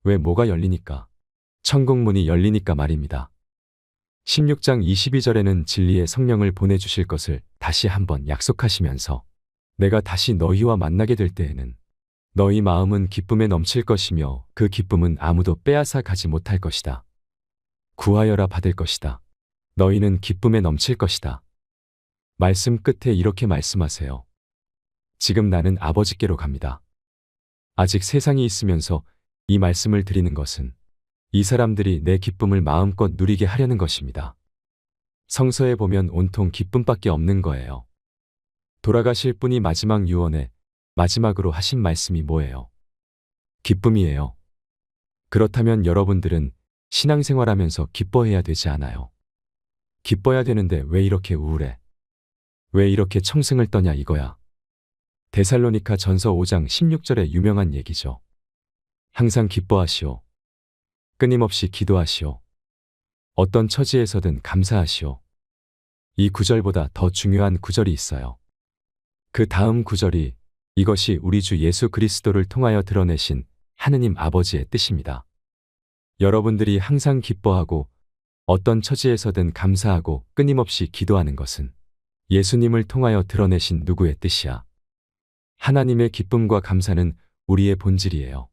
왜 뭐가 열리니까? 천국문이 열리니까 말입니다. 16장 22절에는 진리의 성령을 보내주실 것을 다시 한번 약속하시면서 내가 다시 너희와 만나게 될 때에는 너희 마음은 기쁨에 넘칠 것이며 그 기쁨은 아무도 빼앗아 가지 못할 것이다. 구하여라 받을 것이다. 너희는 기쁨에 넘칠 것이다. 말씀 끝에 이렇게 말씀하세요. 지금 나는 아버지께로 갑니다. 아직 세상이 있으면서 이 말씀을 드리는 것은 이 사람들이 내 기쁨을 마음껏 누리게 하려는 것입니다. 성서에 보면 온통 기쁨밖에 없는 거예요. 돌아가실 분이 마지막 유언에 마지막으로 하신 말씀이 뭐예요? 기쁨이에요. 그렇다면 여러분들은 신앙생활하면서 기뻐해야 되지 않아요? 기뻐야 되는데 왜 이렇게 우울해? 왜 이렇게 청승을 떠냐 이거야. 데살로니가 전서 5장 16절의 유명한 얘기죠. 항상 기뻐하시오. 끊임없이 기도하시오. 어떤 처지에서든 감사하시오. 이 구절보다 더 중요한 구절이 있어요. 그 다음 구절이 이것이 우리 주 예수 그리스도를 통하여 드러내신 하느님 아버지의 뜻입니다. 여러분들이 항상 기뻐하고 어떤 처지에서든 감사하고 끊임없이 기도하는 것은 예수님을 통하여 드러내신 누구의 뜻이야? 하나님의 기쁨과 감사는 우리의 본질이에요.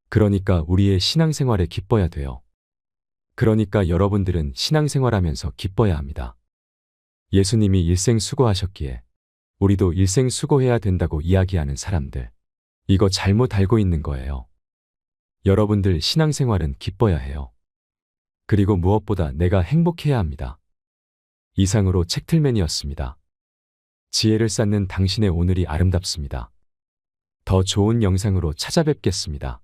그러니까 우리의 신앙생활에 기뻐야 돼요. 그러니까 여러분들은 신앙생활하면서 기뻐야 합니다. 예수님이 일생 수고하셨기에 우리도 일생 수고해야 된다고 이야기하는 사람들. 이거 잘못 알고 있는 거예요. 여러분들 신앙생활은 기뻐야 해요. 그리고 무엇보다 내가 행복해야 합니다. 이상으로 책틀맨이었습니다. 지혜를 쌓는 당신의 오늘이 아름답습니다. 더 좋은 영상으로 찾아뵙겠습니다.